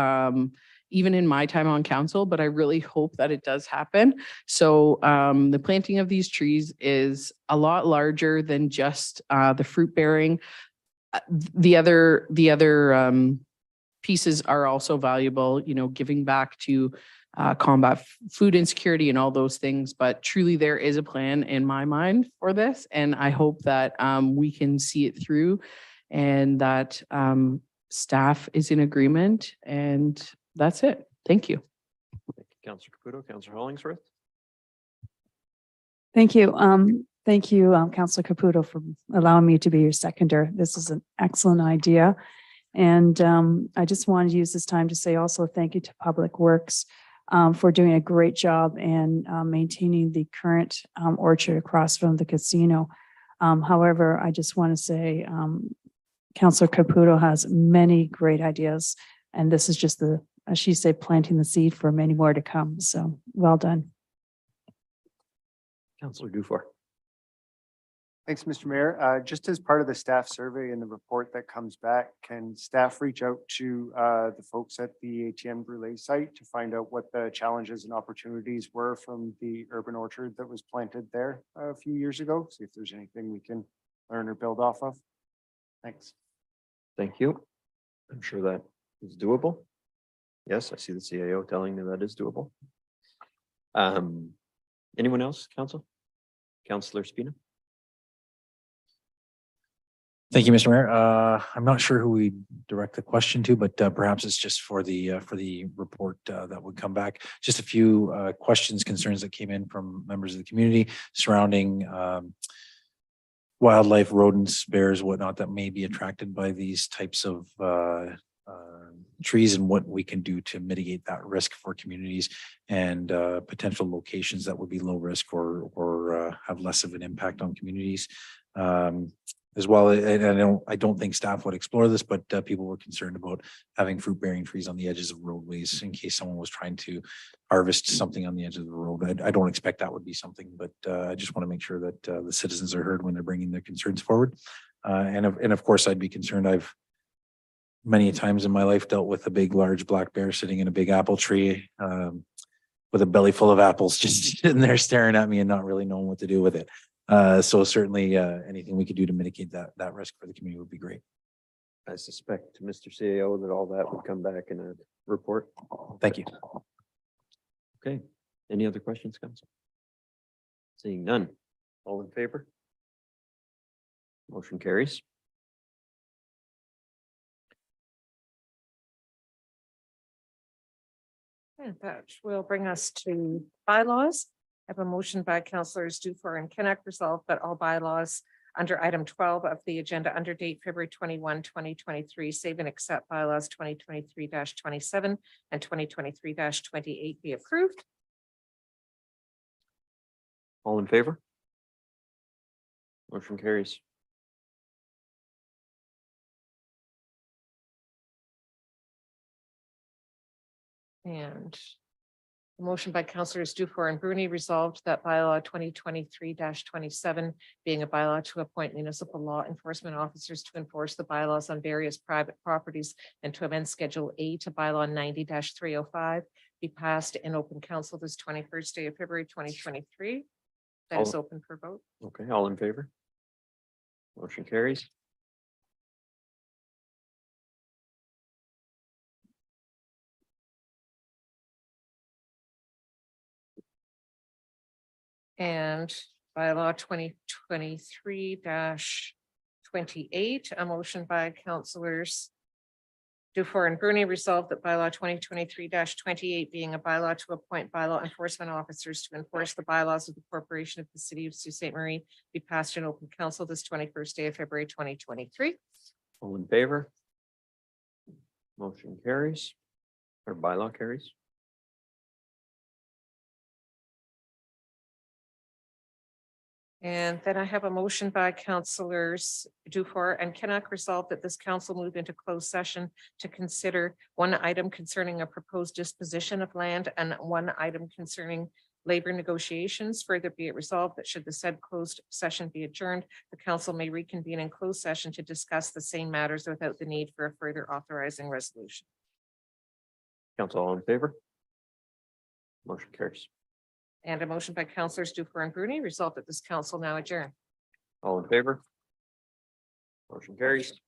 M: even in my time on council, but I really hope that it does happen. So the planting of these trees is a lot larger than just the fruit bearing. The other pieces are also valuable, giving back to combat food insecurity and all those things. But truly, there is a plan in my mind for this. And I hope that we can see it through and that staff is in agreement. And that's it. Thank you.
A: Thank you, Councillor Caputo. Councillor Hollingsworth.
E: Thank you. Thank you, Councillor Caputo, for allowing me to be your seconder. This is an excellent idea. And I just wanted to use this time to say also thank you to Public Works for doing a great job and maintaining the current orchard across from the casino. However, I just want to say Councillor Caputo has many great ideas, and this is just the as she said, planting the seed for many more to come. So well done.
A: Councillor Dufour.
P: Thanks, Mr. Mayor. Just as part of the staff survey and the report that comes back, can staff reach out to the folks at the ATM Brule site to find out what the challenges and opportunities were from the urban orchard that was planted there a few years ago? See if there's anything we can learn or build off of. Thanks.
A: Thank you. I'm sure that is doable. Yes, I see the CAO telling me that is doable. Anyone else, council? Councillor Spina?
G: Thank you, Mr. Mayor. I'm not sure who we direct the question to, but perhaps it's just for the report that would come back. Just a few questions, concerns that came in from members of the community surrounding wildlife, rodents, bears, whatnot, that may be attracted by these types of trees, and what we can do to mitigate that risk for communities, and potential locations that would be low risk or have less of an impact on communities. As well, and I don't think staff would explore this, but people were concerned about having fruit bearing trees on the edges of roadways in case someone was trying to harvest something on the edge of the road. I don't expect that would be something, but I just want to make sure that the citizens are heard when they're bringing their concerns forward. And of course, I'd be concerned. I've many times in my life dealt with a big, large black bear sitting in a big apple tree with a belly full of apples, just sitting there staring at me and not really knowing what to do with it. So certainly anything we could do to mitigate that risk for the community would be great.
A: I suspect, Mr. CAO, that all that would come back in a report.
G: Thank you.
A: Okay, any other questions, council? Seeing none, all in favor? Motion carries.
B: And that will bring us to bylaws. I have a motion by councillors Dufour and Kenneth resolved that all bylaws under item 12 of the agenda under date February 21, 2023, save and accept bylaws 2023-27 and 2023-28 be approved.
A: All in favor? Motion carries.
B: And a motion by councillors Dufour and Bruni resolved that bylaw 2023-27 being a bylaw to appoint municipal law enforcement officers to enforce the bylaws on various private properties and to amend Schedule A to bylaw 90-305 be passed in open council this 21st day of February 2023. That is open for vote.
A: Okay, all in favor? Motion carries.
B: And bylaw 2023-28, a motion by councillors Dufour and Bruni resolved that bylaw 2023-28 being a bylaw to appoint bylaw enforcement officers to enforce the bylaws of the corporation of the city of Sault Ste. Marie be passed in open council this 21st day of February 2023.
A: All in favor? Motion carries, or bylaw carries.
B: And then I have a motion by councillors Dufour and Kenneth resolved that this council move into closed session to consider one item concerning a proposed disposition of land and one item concerning labor negotiations. Further be it resolved that should the said closed session be adjourned, the council may reconvene in closed session to discuss the same matters without the need for a further authorizing resolution.
A: Council, all in favor? Motion carries.
B: And a motion by councillors Dufour and Bruni resolved that this council now adjourn.
A: All in favor? Motion carries.